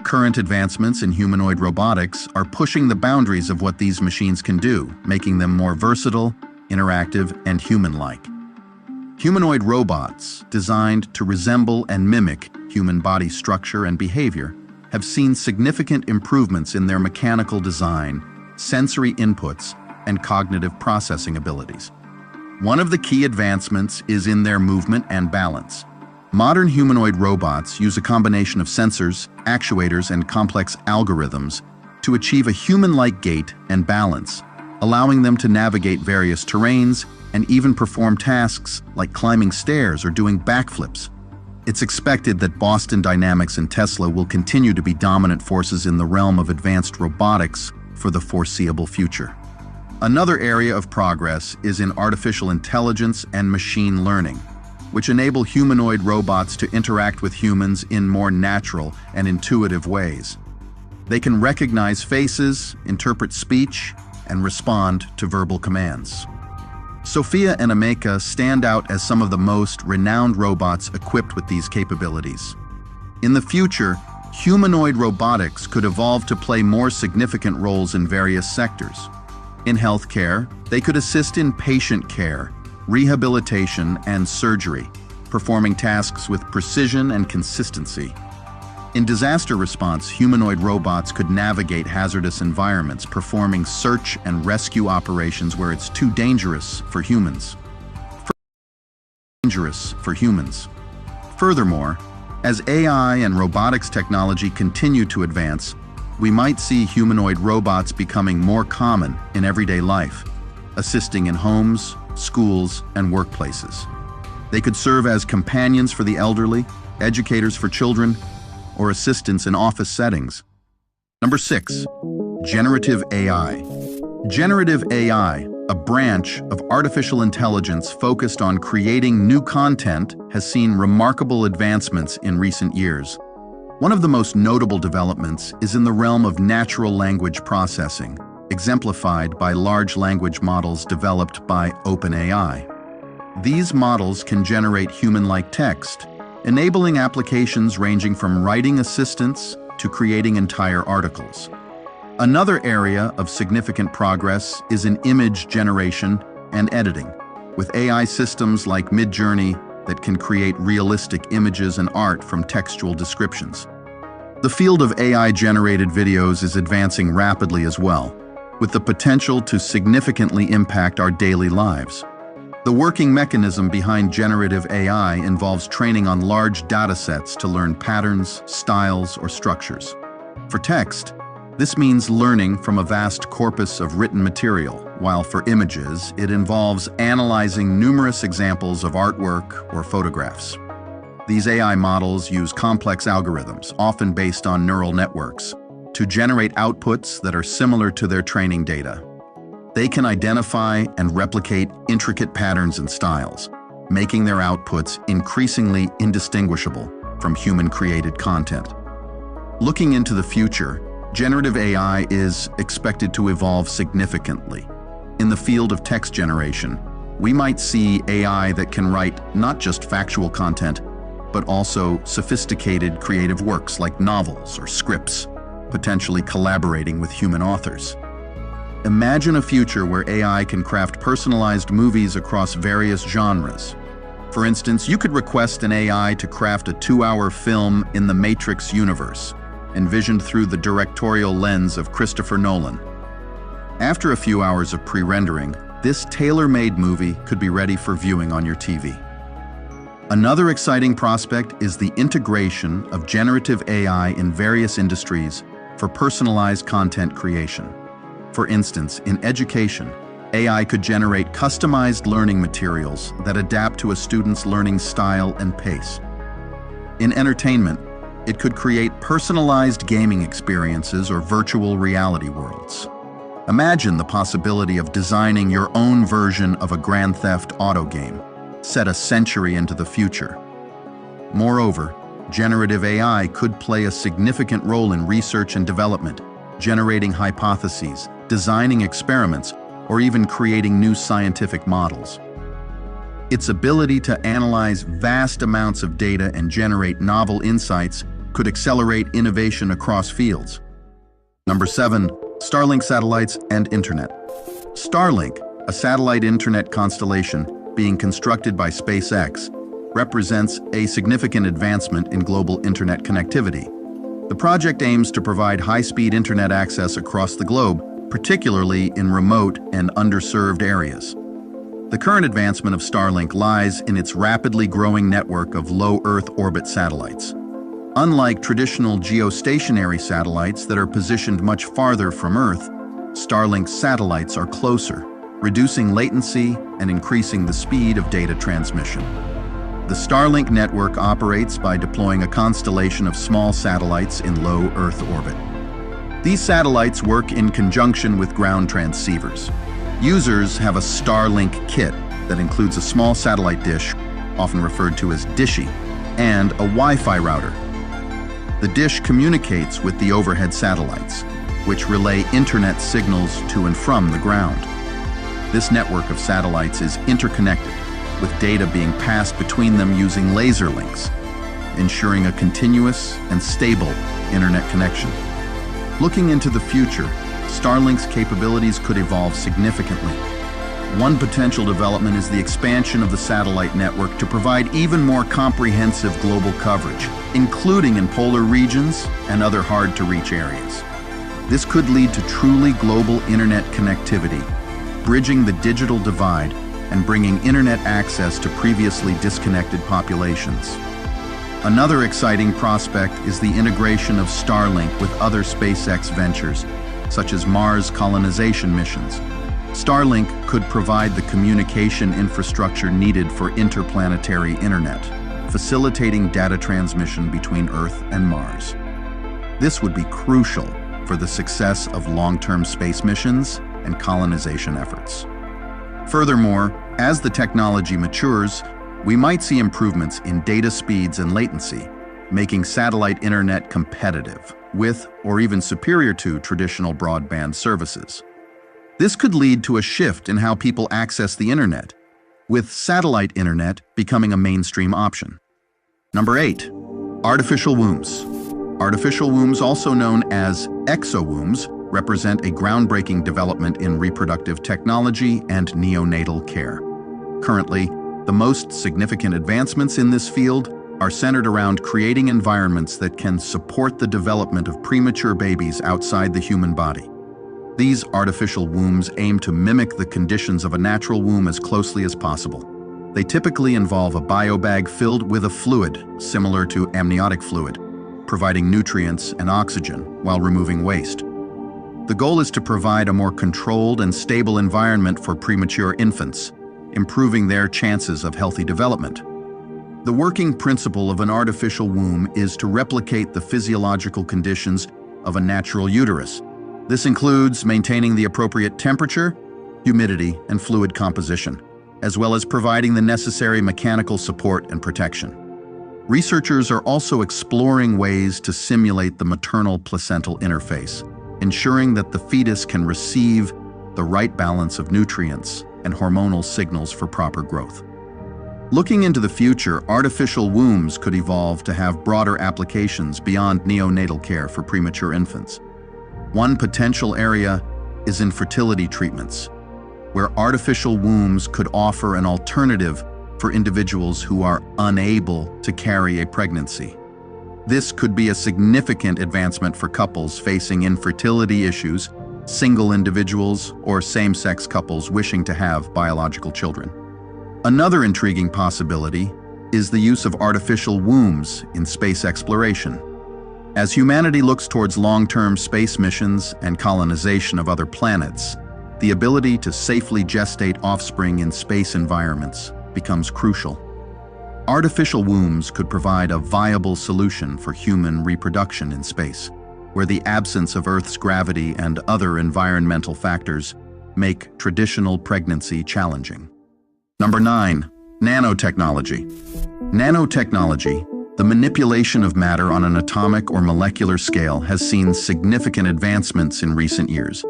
Current advancements in humanoid robotics are pushing the boundaries of what these machines can do, making them more versatile, interactive, and human-like. Humanoid robots, designed to resemble and mimic human body structure and behavior, have seen significant improvements in their mechanical design, sensory inputs, and cognitive processing abilities. One of the key advancements is in their movement and balance. Modern humanoid robots use a combination of sensors, actuators, and complex algorithms to achieve a human-like gait and balance, allowing them to navigate various terrains and even perform tasks like climbing stairs or doing backflips. It's expected that Boston Dynamics and Tesla will continue to be dominant forces in the realm of advanced robotics for the foreseeable future. Another area of progress is in artificial intelligence and machine learning, which enable humanoid robots to interact with humans in more natural and intuitive ways. They can recognize faces, interpret speech, and respond to verbal commands. Sophia and Ameka stand out as some of the most renowned robots equipped with these capabilities. In the future, humanoid robotics could evolve to play more significant roles in various sectors. In healthcare, they could assist in patient care, rehabilitation, and surgery, performing tasks with precision and consistency. In disaster response, humanoid robots could navigate hazardous environments, performing search and rescue operations where it's too dangerous for humans. Furthermore, as AI and robotics technology continue to advance, we might see humanoid robots becoming more common in everyday life, assisting in homes, schools, and workplaces. They could serve as companions for the elderly, educators for children, or assistants in office settings. Number 6, generative AI. Generative AI, a branch of artificial intelligence focused on creating new content, has seen remarkable advancements in recent years. One of the most notable developments is in the realm of natural language processing, exemplified by large language models developed by OpenAI. These models can generate human-like text, enabling applications ranging from writing assistants to creating entire articles. Another area of significant progress is in image generation and editing, with AI systems like Midjourney that can create realistic images and art from textual descriptions. The field of AI-generated videos is advancing rapidly as well, with the potential to significantly impact our daily lives. The working mechanism behind generative AI involves training on large datasets to learn patterns, styles, or structures. For text, this means learning from a vast corpus of written material, while for images, it involves analyzing numerous examples of artwork or photographs. These AI models use complex algorithms, often based on neural networks, to generate outputs that are similar to their training data. They can identify and replicate intricate patterns and styles, making their outputs increasingly indistinguishable from human-created content. Looking into the future, generative AI is expected to evolve significantly. In the field of text generation, we might see AI that can write not just factual content, but also sophisticated creative works like novels or scripts, potentially collaborating with human authors. Imagine a future where AI can craft personalized movies across various genres. For instance, you could request an AI to craft a 2-hour film in the Matrix universe, envisioned through the directorial lens of Christopher Nolan. After a few hours of pre-rendering, this tailor-made movie could be ready for viewing on your TV. Another exciting prospect is the integration of generative AI in various industries for personalized content creation. For instance, in education, AI could generate customized learning materials that adapt to a student's learning style and pace. In entertainment, it could create personalized gaming experiences or virtual reality worlds. Imagine the possibility of designing your own version of a Grand Theft Auto game, set a century into the future. Moreover, generative AI could play a significant role in research and development, generating hypotheses, designing experiments, or even creating new scientific models. Its ability to analyze vast amounts of data and generate novel insights could accelerate innovation across fields. Number 7, Starlink satellites and internet. Starlink, a satellite internet constellation being constructed by SpaceX, represents a significant advancement in global internet connectivity. The project aims to provide high-speed internet access across the globe, particularly in remote and underserved areas. The current advancement of Starlink lies in its rapidly growing network of low Earth orbit satellites. Unlike traditional geostationary satellites that are positioned much farther from Earth, Starlink's satellites are closer, reducing latency and increasing the speed of data transmission. The Starlink network operates by deploying a constellation of small satellites in low Earth orbit. These satellites work in conjunction with ground transceivers. Users have a Starlink kit that includes a small satellite dish, often referred to as Dishy, and a Wi-Fi router. The dish communicates with the overhead satellites, which relay internet signals to and from the ground. This network of satellites is interconnected, with data being passed between them using laser links, ensuring a continuous and stable internet connection. Looking into the future, Starlink's capabilities could evolve significantly. One potential development is the expansion of the satellite network to provide even more comprehensive global coverage, including in polar regions and other hard-to-reach areas. This could lead to truly global internet connectivity, bridging the digital divide and bringing internet access to previously disconnected populations. Another exciting prospect is the integration of Starlink with other SpaceX ventures, such as Mars colonization missions. Starlink could provide the communication infrastructure needed for interplanetary internet, facilitating data transmission between Earth and Mars. This would be crucial for the success of long-term space missions and colonization efforts. Furthermore, as the technology matures, we might see improvements in data speeds and latency, making satellite internet competitive with or even superior to traditional broadband services. This could lead to a shift in how people access the internet, with satellite internet becoming a mainstream option. Number 8, artificial wombs. Artificial wombs, also known as exowombs, represent a groundbreaking development in reproductive technology and neonatal care. Currently, the most significant advancements in this field are centered around creating environments that can support the development of premature babies outside the human body. These artificial wombs aim to mimic the conditions of a natural womb as closely as possible. They typically involve a biobag filled with a fluid similar to amniotic fluid, providing nutrients and oxygen while removing waste. The goal is to provide a more controlled and stable environment for premature infants, improving their chances of healthy development. The working principle of an artificial womb is to replicate the physiological conditions of a natural uterus. This includes maintaining the appropriate temperature, humidity, and fluid composition, as well as providing the necessary mechanical support and protection. Researchers are also exploring ways to simulate the maternal placental interface, ensuring that the fetus can receive the right balance of nutrients and hormonal signals for proper growth. Looking into the future, artificial wombs could evolve to have broader applications beyond neonatal care for premature infants. One potential area is infertility treatments, where artificial wombs could offer an alternative for individuals who are unable to carry a pregnancy. This could be a significant advancement for couples facing infertility issues, single individuals, or same-sex couples wishing to have biological children. Another intriguing possibility is the use of artificial wombs in space exploration. As humanity looks towards long-term space missions and colonization of other planets, the ability to safely gestate offspring in space environments becomes crucial. Artificial wombs could provide a viable solution for human reproduction in space, where the absence of Earth's gravity and other environmental factors make traditional pregnancy challenging. Number 9. Nanotechnology. Nanotechnology, the manipulation of matter on an atomic or molecular scale, has seen significant advancements in recent years,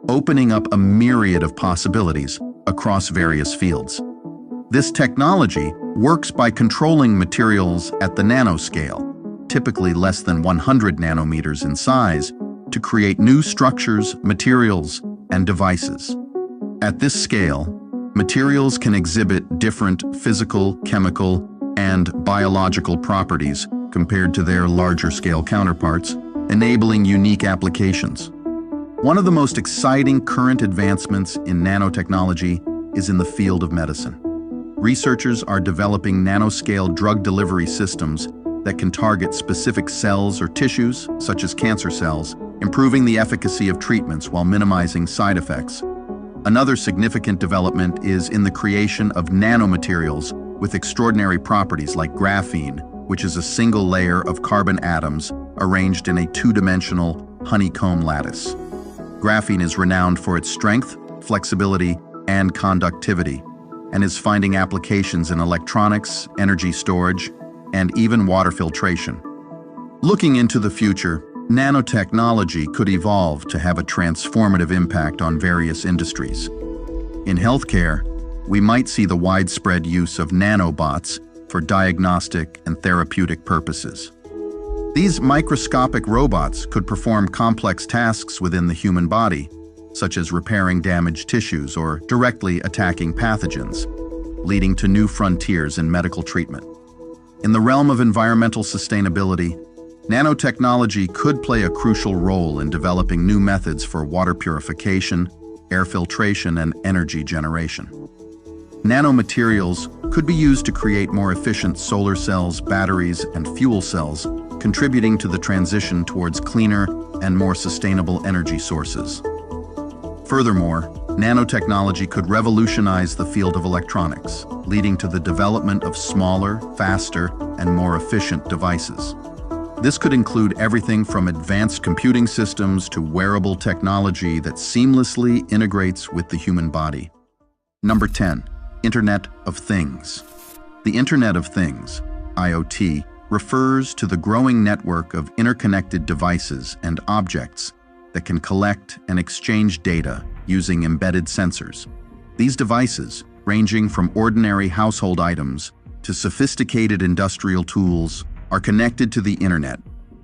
opening up a myriad of possibilities across various fields. This technology works by controlling materials at the nanoscale, typically less than 100 nanometers in size, to create new structures, materials, and devices. At this scale, materials can exhibit different physical, chemical, and biological properties compared to their larger-scale counterparts, enabling unique applications. One of the most exciting current advancements in nanotechnology is in the field of medicine. Researchers are developing nanoscale drug delivery systems that can target specific cells or tissues, such as cancer cells, improving the efficacy of treatments while minimizing side effects. Another significant development is in the creation of nanomaterials with extraordinary properties like graphene, which is a single layer of carbon atoms arranged in a two-dimensional honeycomb lattice. Graphene is renowned for its strength, flexibility, and conductivity, and is finding applications in electronics, energy storage, and even water filtration. Looking into the future, nanotechnology could evolve to have a transformative impact on various industries. In healthcare, we might see the widespread use of nanobots for diagnostic and therapeutic purposes. These microscopic robots could perform complex tasks within the human body, such as repairing damaged tissues or directly attacking pathogens, leading to new frontiers in medical treatment. In the realm of environmental sustainability, nanotechnology could play a crucial role in developing new methods for water purification, air filtration, and energy generation. Nanomaterials could be used to create more efficient solar cells, batteries, and fuel cells, contributing to the transition towards cleaner and more sustainable energy sources. Furthermore, nanotechnology could revolutionize the field of electronics, leading to the development of smaller, faster, and more efficient devices. This could include everything from advanced computing systems to wearable technology that seamlessly integrates with the human body. Number 10. Internet of Things. The Internet of Things, IoT, refers to the growing network of interconnected devices and objects that can collect and exchange data using embedded sensors. These devices, ranging from ordinary household items to sophisticated industrial tools, are connected to the internet,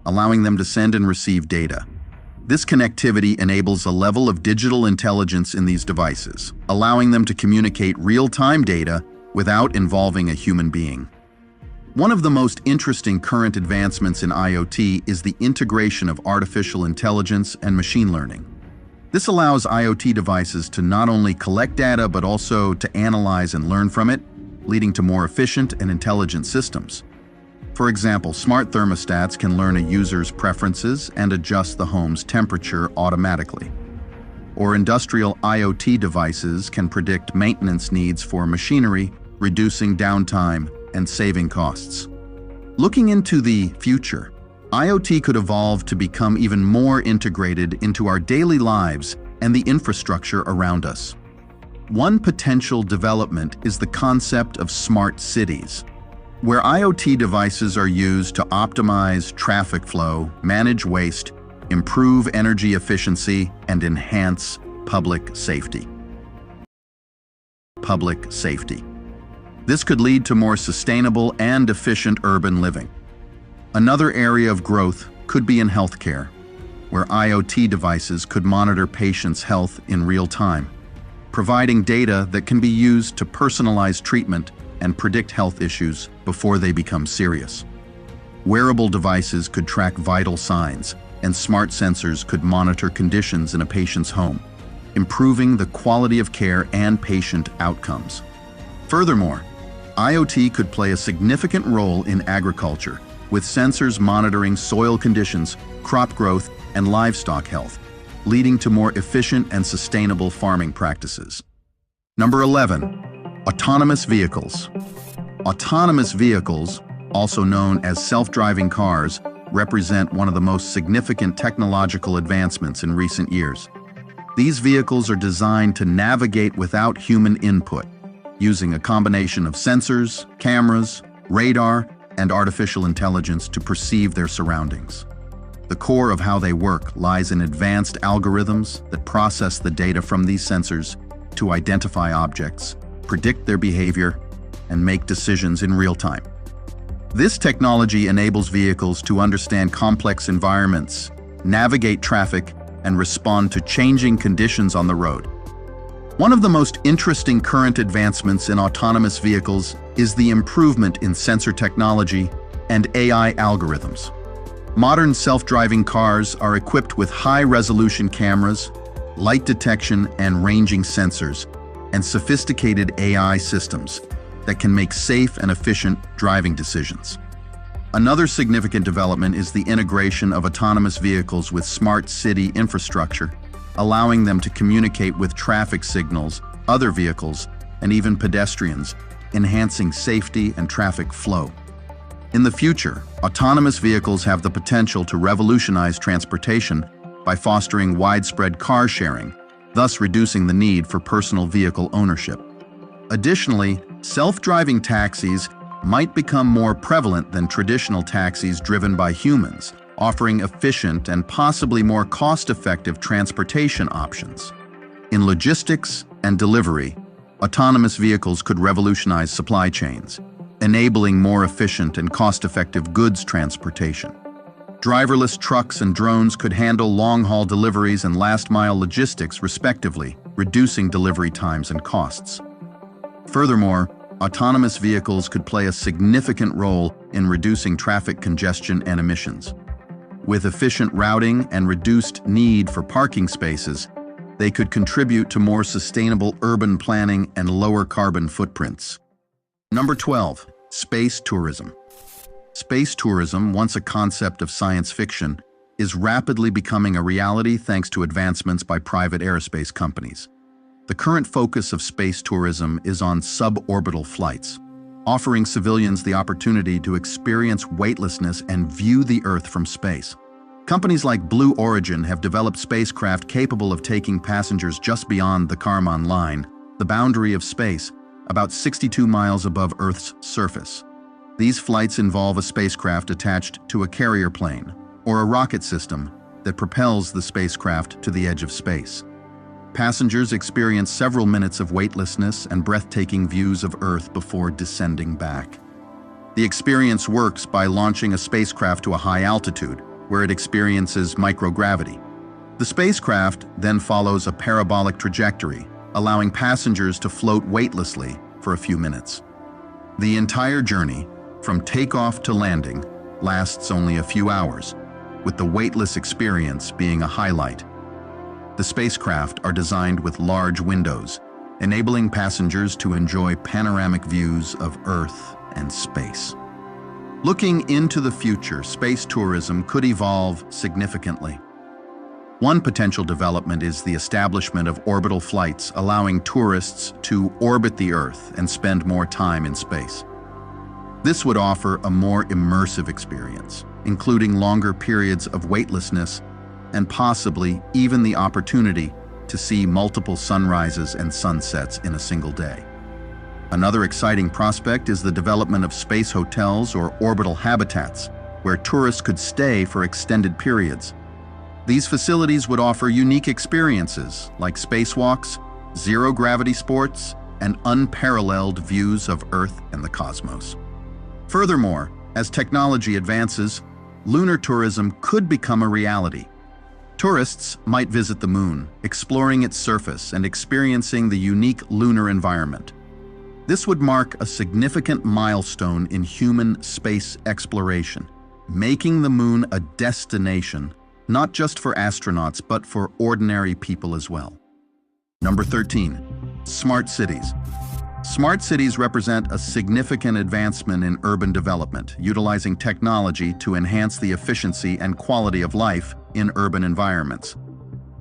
allowing them to send and receive data. This connectivity enables a level of digital intelligence in these devices, allowing them to communicate real-time data without involving a human being. One of the most interesting current advancements in IoT is the integration of artificial intelligence and machine learning. This allows IoT devices to not only collect data but also to analyze and learn from it, leading to more efficient and intelligent systems. For example, smart thermostats can learn a user's preferences and adjust the home's temperature automatically. Or industrial IoT devices can predict maintenance needs for machinery, reducing downtime and saving costs. Looking into the future, IoT could evolve to become even more integrated into our daily lives and the infrastructure around us. One potential development is the concept of smart cities, where IoT devices are used to optimize traffic flow, manage waste, improve energy efficiency, and enhance public safety. Public safety. This could lead to more sustainable and efficient urban living. Another area of growth could be in healthcare, where IoT devices could monitor patients' health in real time, providing data that can be used to personalize treatment and predict health issues before they become serious. Wearable devices could track vital signs, and smart sensors could monitor conditions in a patient's home, improving the quality of care and patient outcomes. Furthermore, IoT could play a significant role in agriculture, with sensors monitoring soil conditions, crop growth, and livestock health, leading to more efficient and sustainable farming practices. Number 11. Autonomous vehicles. Autonomous vehicles, also known as self-driving cars, represent one of the most significant technological advancements in recent years. These vehicles are designed to navigate without human input, using a combination of sensors, cameras, radar, and artificial intelligence to perceive their surroundings. The core of how they work lies in advanced algorithms that process the data from these sensors to identify objects, predict their behavior, and make decisions in real time. This technology enables vehicles to understand complex environments, navigate traffic, and respond to changing conditions on the road. One of the most interesting current advancements in autonomous vehicles is the improvement in sensor technology and AI algorithms. Modern self-driving cars are equipped with high-resolution cameras, light detection and ranging sensors, and sophisticated AI systems that can make safe and efficient driving decisions. Another significant development is the integration of autonomous vehicles with smart city infrastructure, allowing them to communicate with traffic signals, other vehicles, and even pedestrians, enhancing safety and traffic flow. In the future, autonomous vehicles have the potential to revolutionize transportation by fostering widespread car sharing, thus reducing the need for personal vehicle ownership. Additionally, self-driving taxis might become more prevalent than traditional taxis driven by humans, offering efficient and possibly more cost-effective transportation options. In logistics and delivery, autonomous vehicles could revolutionize supply chains, enabling more efficient and cost-effective goods transportation. Driverless trucks and drones could handle long-haul deliveries and last-mile logistics respectively, reducing delivery times and costs. Furthermore, autonomous vehicles could play a significant role in reducing traffic congestion and emissions. With efficient routing and reduced need for parking spaces, they could contribute to more sustainable urban planning and lower carbon footprints. Number 12, space tourism. Space tourism, once a concept of science fiction, is rapidly becoming a reality thanks to advancements by private aerospace companies. The current focus of space tourism is on suborbital flights, offering civilians the opportunity to experience weightlessness and view the Earth from space. Companies like Blue Origin have developed spacecraft capable of taking passengers just beyond the Kármán line, the boundary of space, about 62 miles above Earth's surface. These flights involve a spacecraft attached to a carrier plane or a rocket system that propels the spacecraft to the edge of space. Passengers experience several minutes of weightlessness and breathtaking views of Earth before descending back. The experience works by launching a spacecraft to a high altitude, where it experiences microgravity. The spacecraft then follows a parabolic trajectory, allowing passengers to float weightlessly for a few minutes. The entire journey, from takeoff to landing, lasts only a few hours, with the weightless experience being a highlight. The spacecraft are designed with large windows, enabling passengers to enjoy panoramic views of Earth and space. Looking into the future, space tourism could evolve significantly. One potential development is the establishment of orbital flights, allowing tourists to orbit the Earth and spend more time in space. This would offer a more immersive experience, including longer periods of weightlessness and possibly even the opportunity to see multiple sunrises and sunsets in a single day. Another exciting prospect is the development of space hotels or orbital habitats, where tourists could stay for extended periods. These facilities would offer unique experiences like spacewalks, zero-gravity sports, and unparalleled views of Earth and the cosmos. Furthermore, as technology advances, lunar tourism could become a reality. Tourists might visit the moon, exploring its surface and experiencing the unique lunar environment. This would mark a significant milestone in human space exploration, making the moon a destination not just for astronauts but for ordinary people as well. Number 13, smart cities. Smart cities represent a significant advancement in urban development, utilizing technology to enhance the efficiency and quality of life in urban environments.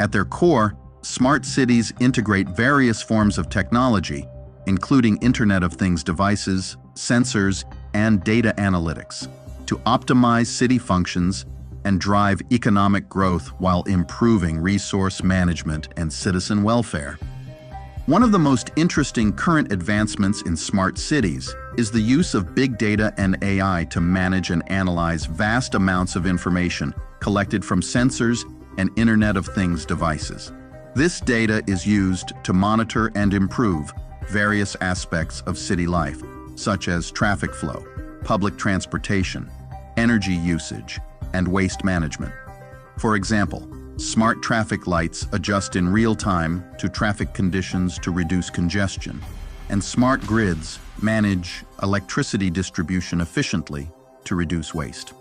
At their core, smart cities integrate various forms of technology, including Internet of Things devices, sensors, and data analytics, to optimize city functions and drive economic growth while improving resource management and citizen welfare. One of the most interesting current advancements in smart cities is the use of big data and AI to manage and analyze vast amounts of information collected from sensors and Internet of Things devices. This data is used to monitor and improve various aspects of city life, such as traffic flow, public transportation, energy usage, and waste management. For example, smart traffic lights adjust in real time to traffic conditions to reduce congestion, and smart grids manage electricity distribution efficiently to reduce waste.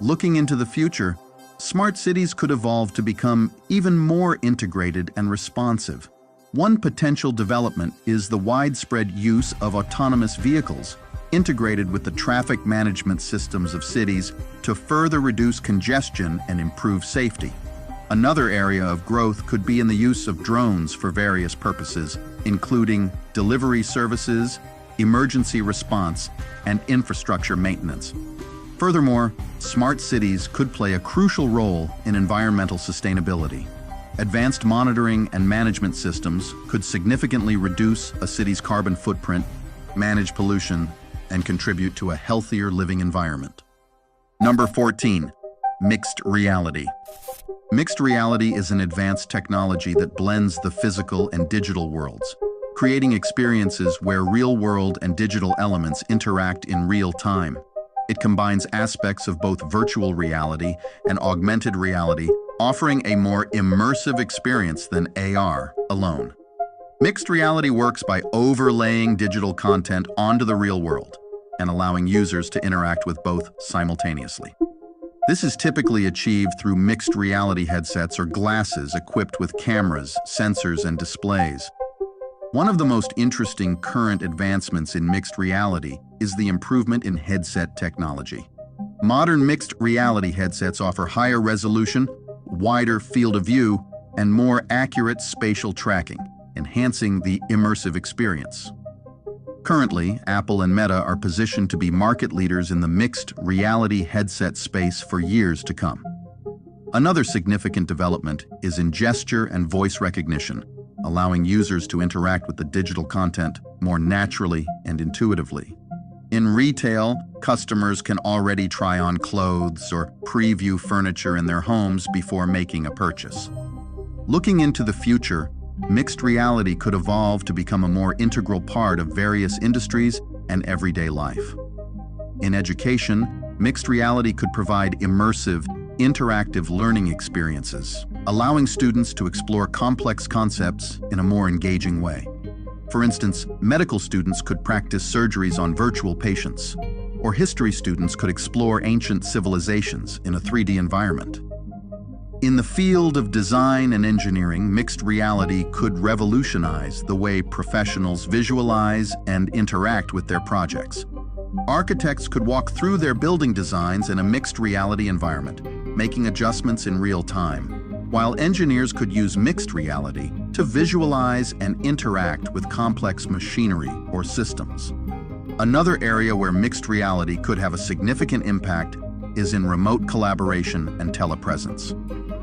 Looking into the future, smart cities could evolve to become even more integrated and responsive. One potential development is the widespread use of autonomous vehicles integrated with the traffic management systems of cities to further reduce congestion and improve safety. Another area of growth could be in the use of drones for various purposes, including delivery services, emergency response, and infrastructure maintenance. Furthermore, smart cities could play a crucial role in environmental sustainability. Advanced monitoring and management systems could significantly reduce a city's carbon footprint, manage pollution, and contribute to a healthier living environment. Number 14, mixed reality. Mixed reality is an advanced technology that blends the physical and digital worlds, creating experiences where real-world and digital elements interact in real time. It combines aspects of both virtual reality and augmented reality, offering a more immersive experience than AR alone. Mixed reality works by overlaying digital content onto the real world and allowing users to interact with both simultaneously. This is typically achieved through mixed reality headsets or glasses equipped with cameras, sensors, and displays. One of the most interesting current advancements in mixed reality is the improvement in headset technology. Modern mixed reality headsets offer higher resolution, wider field of view, and more accurate spatial tracking, enhancing the immersive experience. Currently, Apple and Meta are positioned to be market leaders in the mixed reality headset space for years to come. Another significant development is in gesture and voice recognition, allowing users to interact with the digital content more naturally and intuitively. In retail, customers can already try on clothes or preview furniture in their homes before making a purchase. Looking into the future, mixed reality could evolve to become a more integral part of various industries and everyday life. In education, mixed reality could provide immersive, interactive learning experiences, allowing students to explore complex concepts in a more engaging way. For instance, medical students could practice surgeries on virtual patients, or history students could explore ancient civilizations in a 3D environment. In the field of design and engineering, mixed reality could revolutionize the way professionals visualize and interact with their projects. Architects could walk through their building designs in a mixed reality environment, making adjustments in real time, while engineers could use mixed reality to visualize and interact with complex machinery or systems. Another area where mixed reality could have a significant impact is in remote collaboration and telepresence.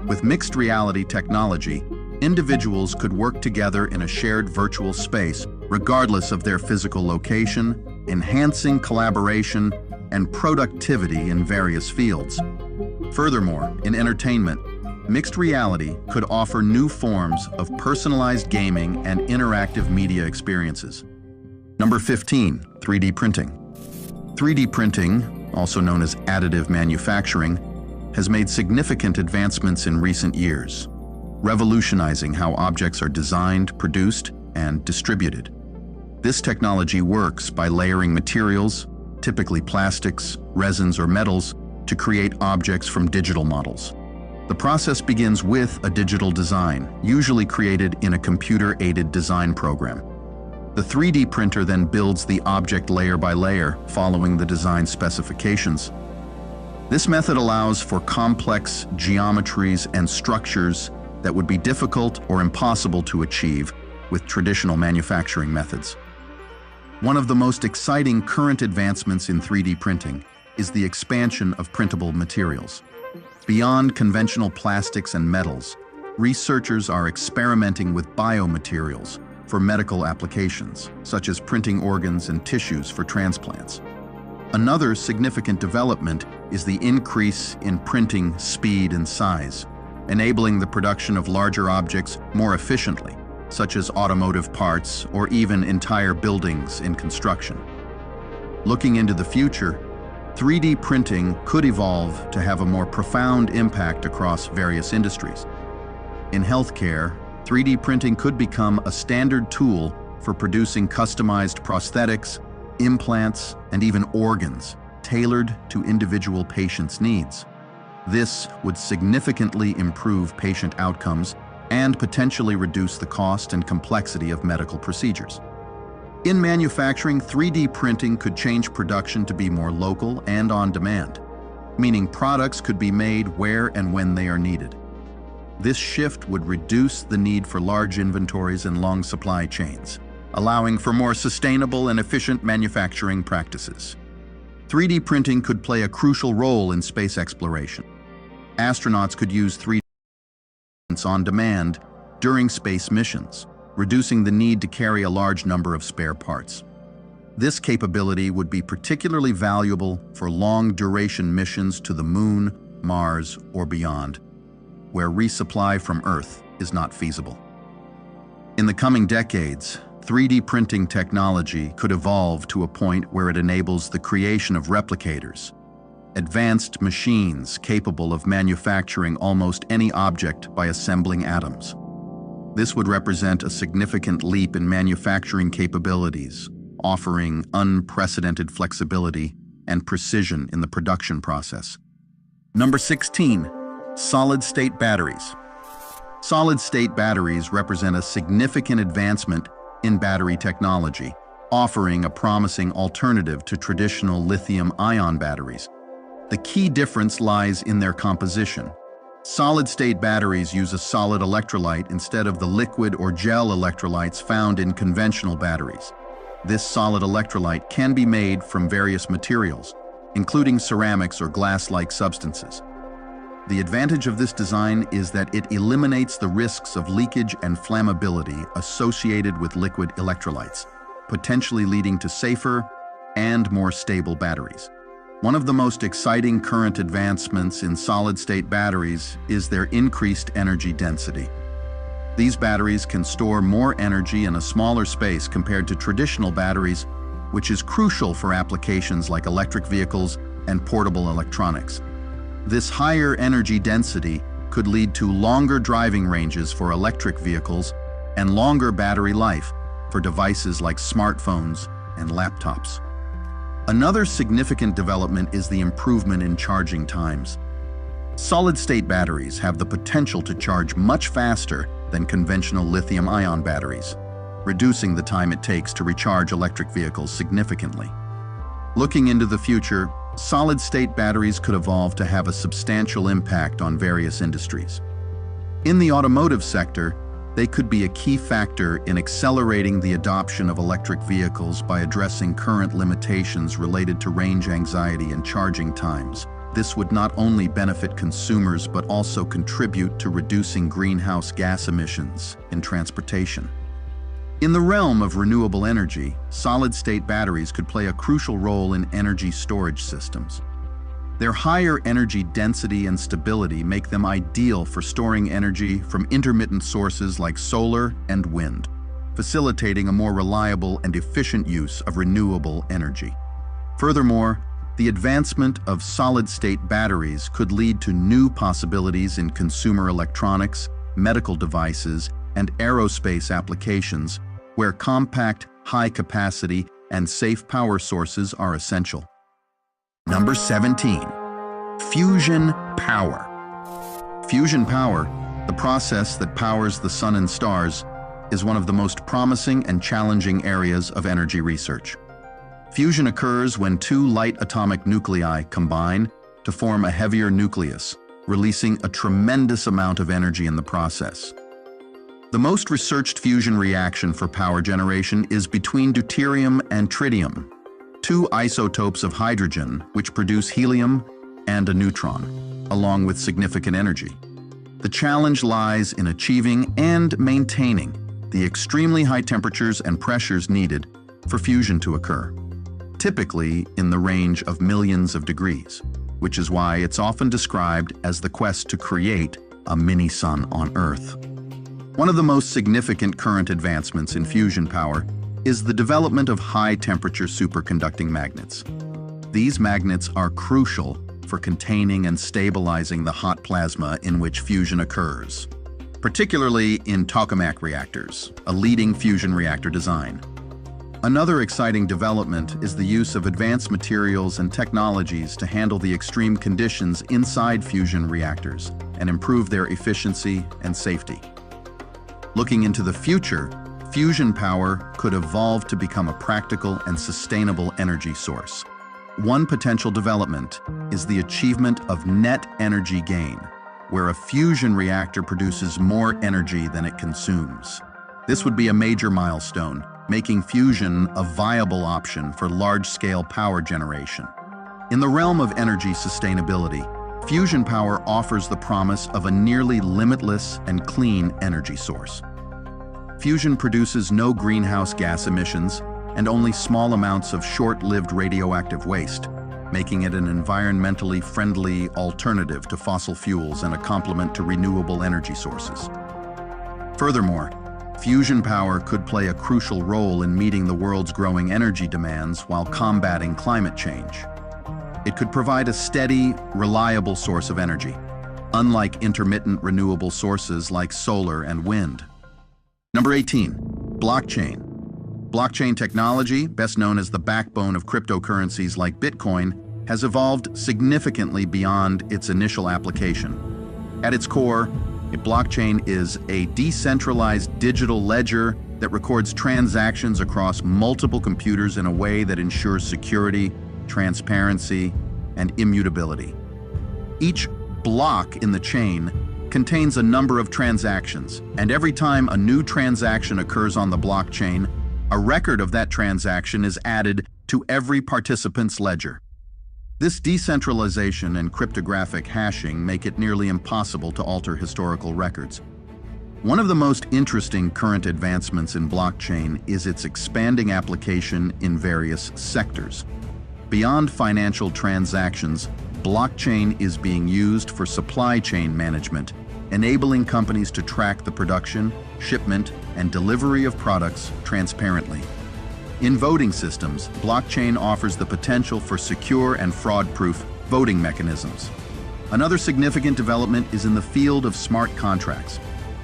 With mixed reality technology, individuals could work together in a shared virtual space, regardless of their physical location, enhancing collaboration and productivity in various fields. Furthermore, in entertainment, mixed reality could offer new forms of personalized gaming and interactive media experiences. Number 15, 3D printing. 3D printing, also known as additive manufacturing, has made significant advancements in recent years, revolutionizing how objects are designed, produced, and distributed. This technology works by layering materials, typically plastics, resins, or metals, to create objects from digital models. The process begins with a digital design, usually created in a computer-aided design program. The 3D printer then builds the object layer by layer, following the design specifications. This method allows for complex geometries and structures that would be difficult or impossible to achieve with traditional manufacturing methods. One of the most exciting current advancements in 3D printing is the expansion of printable materials. Beyond conventional plastics and metals, researchers are experimenting with biomaterials for medical applications, such as printing organs and tissues for transplants. Another significant development is the increase in printing speed and size, enabling the production of larger objects more efficiently, such as automotive parts or even entire buildings in construction. Looking into the future, 3D printing could evolve to have a more profound impact across various industries. In healthcare, 3D printing could become a standard tool for producing customized prosthetics, implants, and even organs tailored to individual patients' needs. This would significantly improve patient outcomes and potentially reduce the cost and complexity of medical procedures. In manufacturing, 3D printing could change production to be more local and on demand, meaning products could be made where and when they are needed. This shift would reduce the need for large inventories and long supply chains, allowing for more sustainable and efficient manufacturing practices. 3D printing could play a crucial role in space exploration. Astronauts could use 3D prints on demand during space missions, reducing the need to carry a large number of spare parts. This capability would be particularly valuable for long-duration missions to the Moon, Mars, or beyond, where resupply from Earth is not feasible. In the coming decades, 3D printing technology could evolve to a point where it enables the creation of replicators, advanced machines capable of manufacturing almost any object by assembling atoms. This would represent a significant leap in manufacturing capabilities, offering unprecedented flexibility and precision in the production process. Number 16, solid-state batteries. Solid-state batteries represent a significant advancement in battery technology, offering a promising alternative to traditional lithium-ion batteries. The key difference lies in their composition. Solid-state batteries use a solid electrolyte instead of the liquid or gel electrolytes found in conventional batteries. This solid electrolyte can be made from various materials, including ceramics or glass-like substances. The advantage of this design is that it eliminates the risks of leakage and flammability associated with liquid electrolytes, potentially leading to safer and more stable batteries. One of the most exciting current advancements in solid-state batteries is their increased energy density. These batteries can store more energy in a smaller space compared to traditional batteries, which is crucial for applications like electric vehicles and portable electronics. This higher energy density could lead to longer driving ranges for electric vehicles and longer battery life for devices like smartphones and laptops. Another significant development is the improvement in charging times. Solid-state batteries have the potential to charge much faster than conventional lithium-ion batteries, reducing the time it takes to recharge electric vehicles significantly. Looking into the future, solid-state batteries could evolve to have a substantial impact on various industries. In the automotive sector, they could be a key factor in accelerating the adoption of electric vehicles by addressing current limitations related to range anxiety and charging times. This would not only benefit consumers but also contribute to reducing greenhouse gas emissions in transportation. In the realm of renewable energy, solid-state batteries could play a crucial role in energy storage systems. Their higher energy density and stability make them ideal for storing energy from intermittent sources like solar and wind, facilitating a more reliable and efficient use of renewable energy. Furthermore, the advancement of solid-state batteries could lead to new possibilities in consumer electronics, medical devices, and aerospace applications, where compact, high-capacity, and safe power sources are essential. Number 17, fusion power. Fusion power, the process that powers the sun and stars, is one of the most promising and challenging areas of energy research. Fusion occurs when two light atomic nuclei combine to form a heavier nucleus, releasing a tremendous amount of energy in the process. The most researched fusion reaction for power generation is between deuterium and tritium, two isotopes of hydrogen which produce helium and a neutron, along with significant energy. The challenge lies in achieving and maintaining the extremely high temperatures and pressures needed for fusion to occur, typically in the range of millions of degrees, which is why it's often described as the quest to create a mini-sun on Earth. One of the most significant current advancements in fusion power is the development of high-temperature superconducting magnets. These magnets are crucial for containing and stabilizing the hot plasma in which fusion occurs, particularly in tokamak reactors, a leading fusion reactor design. Another exciting development is the use of advanced materials and technologies to handle the extreme conditions inside fusion reactors and improve their efficiency and safety. Looking into the future, fusion power could evolve to become a practical and sustainable energy source. One potential development is the achievement of net energy gain, where a fusion reactor produces more energy than it consumes. This would be a major milestone, making fusion a viable option for large-scale power generation. In the realm of energy sustainability, fusion power offers the promise of a nearly limitless and clean energy source. Fusion produces no greenhouse gas emissions and only small amounts of short-lived radioactive waste, making it an environmentally friendly alternative to fossil fuels and a complement to renewable energy sources. Furthermore, fusion power could play a crucial role in meeting the world's growing energy demands while combating climate change. It could provide a steady, reliable source of energy, unlike intermittent renewable sources like solar and wind. Number 18, blockchain. Blockchain technology, best known as the backbone of cryptocurrencies like Bitcoin, has evolved significantly beyond its initial application. At its core, a blockchain is a decentralized digital ledger that records transactions across multiple computers in a way that ensures security, transparency, and immutability. Each block in the chain contains a number of transactions, and every time a new transaction occurs on the blockchain, a record of that transaction is added to every participant's ledger. This decentralization and cryptographic hashing make it nearly impossible to alter historical records. One of the most interesting current advancements in blockchain is its expanding application in various sectors. Beyond financial transactions, blockchain is being used for supply chain management, enabling companies to track the production, shipment, and delivery of products transparently. In voting systems, blockchain offers the potential for secure and fraud-proof voting mechanisms. Another significant development is in the field of smart contracts,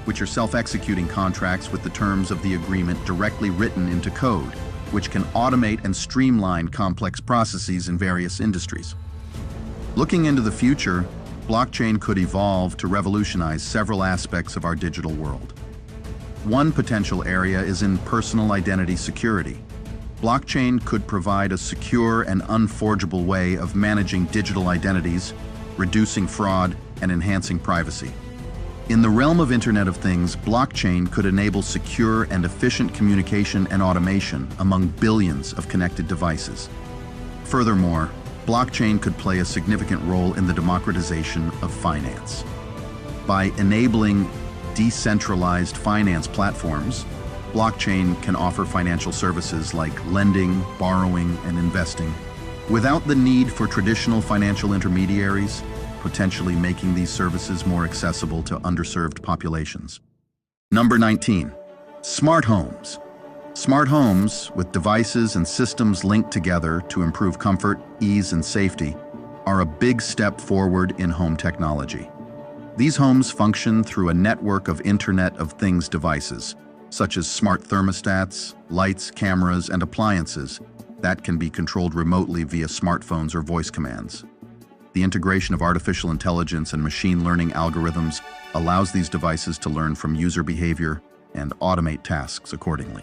which are self-executing contracts with the terms of the agreement directly written into code, which can automate and streamline complex processes in various industries. Looking into the future, blockchain could evolve to revolutionize several aspects of our digital world. One potential area is in personal identity security. Blockchain could provide a secure and unforgeable way of managing digital identities, reducing fraud, and enhancing privacy. In the realm of Internet of Things, blockchain could enable secure and efficient communication and automation among billions of connected devices. Furthermore, blockchain could play a significant role in the democratization of finance. By enabling decentralized finance platforms, blockchain can offer financial services like lending, borrowing, and investing without the need for traditional financial intermediaries, potentially making these services more accessible to underserved populations. Number 19, smart homes. Smart homes, with devices and systems linked together to improve comfort, ease, and safety, are a big step forward in home technology. These homes function through a network of Internet of Things devices, such as smart thermostats, lights, cameras, and appliances that can be controlled remotely via smartphones or voice commands. The integration of artificial intelligence and machine learning algorithms allows these devices to learn from user behavior and automate tasks accordingly.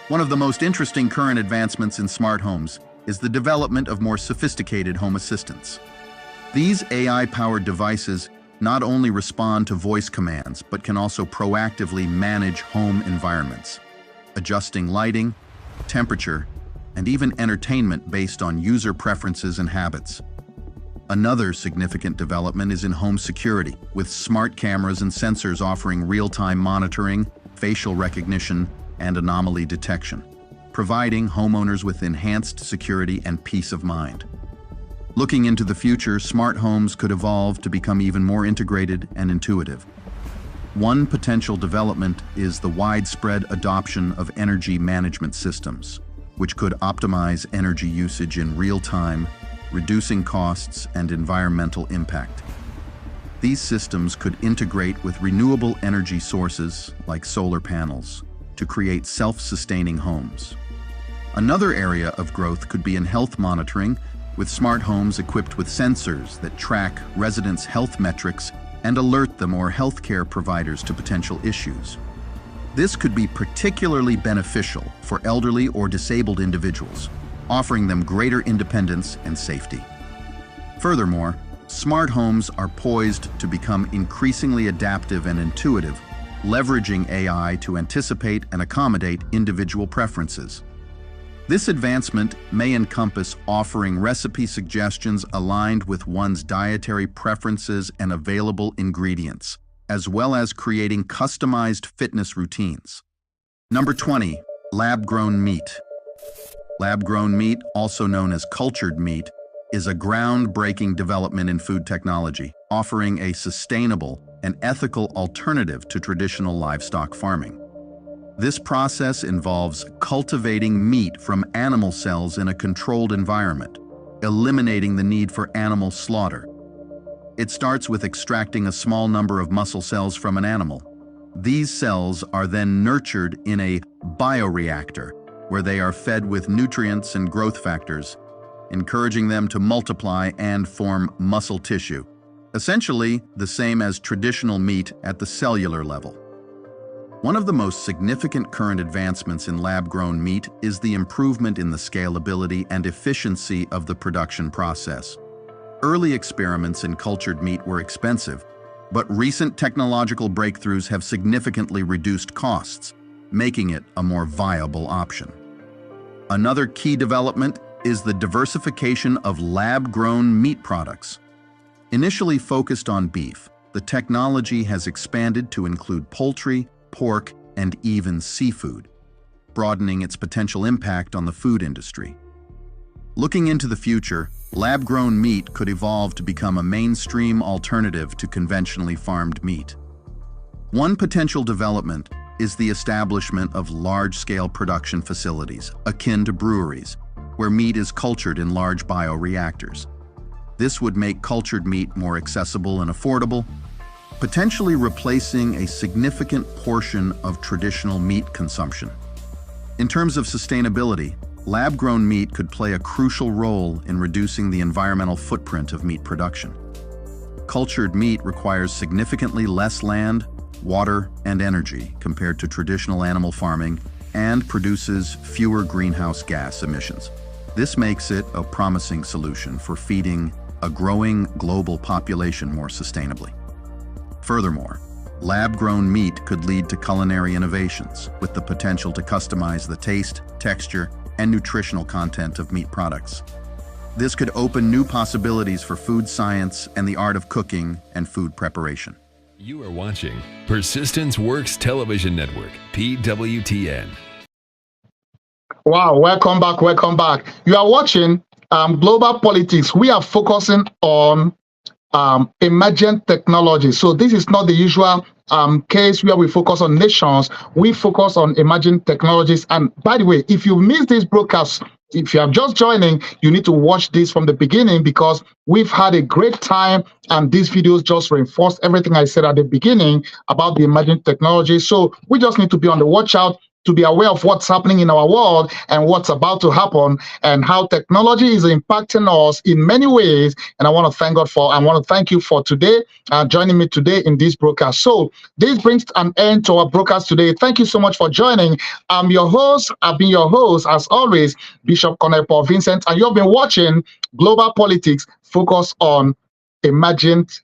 One of the most interesting current advancements in smart homes is the development of more sophisticated home assistants. These AI-powered devices not only respond to voice commands, but can also proactively manage home environments, adjusting lighting, temperature, and even entertainment based on user preferences and habits. Another significant development is in home security, with smart cameras and sensors offering real-time monitoring, facial recognition, and anomaly detection, providing homeowners with enhanced security and peace of mind. Looking into the future, smart homes could evolve to become even more integrated and intuitive. One potential development is the widespread adoption of energy management systems, which could optimize energy usage in real time, reducing costs and environmental impact. These systems could integrate with renewable energy sources like solar panels to create self-sustaining homes. Another area of growth could be in health monitoring, with smart homes equipped with sensors that track residents' health metrics and alert them or healthcare providers to potential issues. This could be particularly beneficial for elderly or disabled individuals, offering them greater independence and safety. Furthermore, smart homes are poised to become increasingly adaptive and intuitive, leveraging AI to anticipate and accommodate individual preferences. This advancement may encompass offering recipe suggestions aligned with one's dietary preferences and available ingredients, as well as creating customized fitness routines. Number 20, lab-grown meat. Lab-grown meat, also known as cultured meat, is a groundbreaking development in food technology, offering a sustainable and ethical alternative to traditional livestock farming. This process involves cultivating meat from animal cells in a controlled environment, eliminating the need for animal slaughter. It starts with extracting a small number of muscle cells from an animal. These cells are then nurtured in a bioreactor, where they are fed with nutrients and growth factors, encouraging them to multiply and form muscle tissue, essentially the same as traditional meat at the cellular level. One of the most significant current advancements in lab-grown meat is the improvement in the scalability and efficiency of the production process. Early experiments in cultured meat were expensive, but recent technological breakthroughs have significantly reduced costs, making it a more viable option. Another key development is the diversification of lab-grown meat products. Initially focused on beef, the technology has expanded to include poultry, pork, and even seafood, broadening its potential impact on the food industry. Looking into the future, lab-grown meat could evolve to become a mainstream alternative to conventionally farmed meat. One potential development is the establishment of large-scale production facilities, akin to breweries, where meat is cultured in large bioreactors. This would make cultured meat more accessible and affordable, potentially replacing a significant portion of traditional meat consumption. In terms of sustainability, lab-grown meat could play a crucial role in reducing the environmental footprint of meat production. Cultured meat requires significantly less land, water, and energy compared to traditional animal farming and produces fewer greenhouse gas emissions. This makes it a promising solution for feeding a growing global population more sustainably. Furthermore, lab-grown meat could lead to culinary innovations with the potential to customize the taste, texture, and nutritional content of meat products. This could open new possibilities for food science and the art of cooking and food preparation. You are watching Persistence Works Television Network, PWTN. Wow, welcome back, welcome back. You are watching Global Politics. We are focusing on emergent technology. So this is not the usual case where we focus on nations. We focus on emerging technologies. And by the way, if you missed this broadcast, if you are just joining, you need to watch this from the beginning, because we've had a great time and these videos just reinforce everything I said at the beginning about the emerging technology. So we just need to be on the watch out to be aware of what's happening in our world and what's about to happen and how technology is impacting us in many ways. And I want to thank you for today, joining me today in this broadcast. So this brings an end to our broadcast today. Thank you so much for joining. I've been your host, as always, Bishop Colonel Vincent, and you've been watching Global Politics, focus on Emergent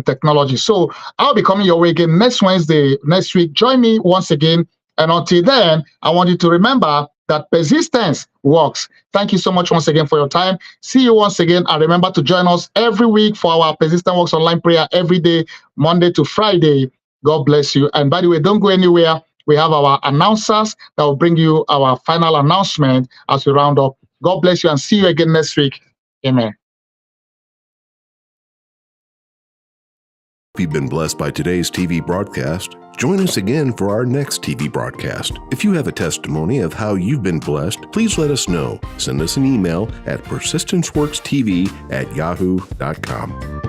technology. So I'll be coming your way again next Wednesday, next week. Join me once again. And until then, I want you to remember that persistence works. Thank you so much once again for your time. See you once again. And remember to join us every week for our Persistent Works online prayer every day, Monday to Friday. God bless you. And by the way, don't go anywhere. We have our announcers that will bring you our final announcement as we round up. God bless you and see you again next week. Amen. If you've been blessed by today's TV broadcast, join us again for our next TV broadcast. If you have a testimony of how you've been blessed, please let us know. Send us an email at persistenceworkstv@yahoo.com.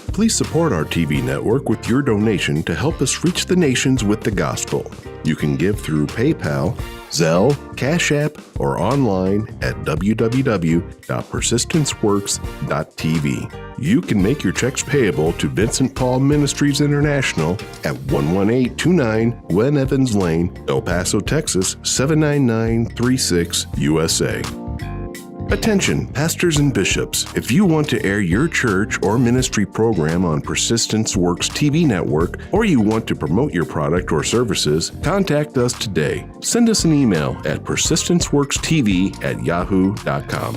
Please support our TV network with your donation to help us reach the nations with the gospel. You can give through PayPal, Zelle, Cash App, or online at www.persistenceworks.tv. You can make your checks payable to Vincent Paul Ministries International at 11829 Gwen Evans Lane, El Paso, Texas 79936, USA. Attention, pastors and bishops. If you want to air your church or ministry program on Persistence Works TV network, or you want to promote your product or services, contact us today. Send us an email at persistenceworkstv@yahoo.com.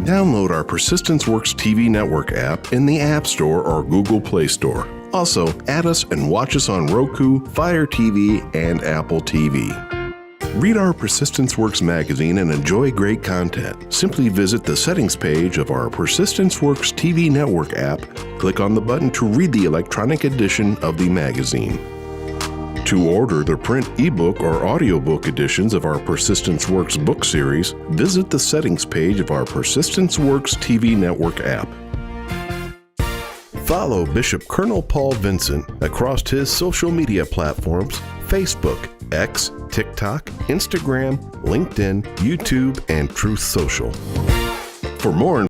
Download our Persistence Works TV network app in the App Store or Google Play Store. Also, add us and watch us on Roku, Fire TV, and Apple TV. Read our Persistence Works magazine and enjoy great content. Simply visit the settings page of our Persistence Works TV network app. Click on the button to read the electronic edition of the magazine. To order the print, ebook, or audiobook editions of our Persistence Works book series, visit the settings page of our Persistence Works TV network app. Follow Bishop Colonel Paul Vincent across his social media platforms: Facebook, X, TikTok, Instagram, LinkedIn, YouTube, and Truth Social. For more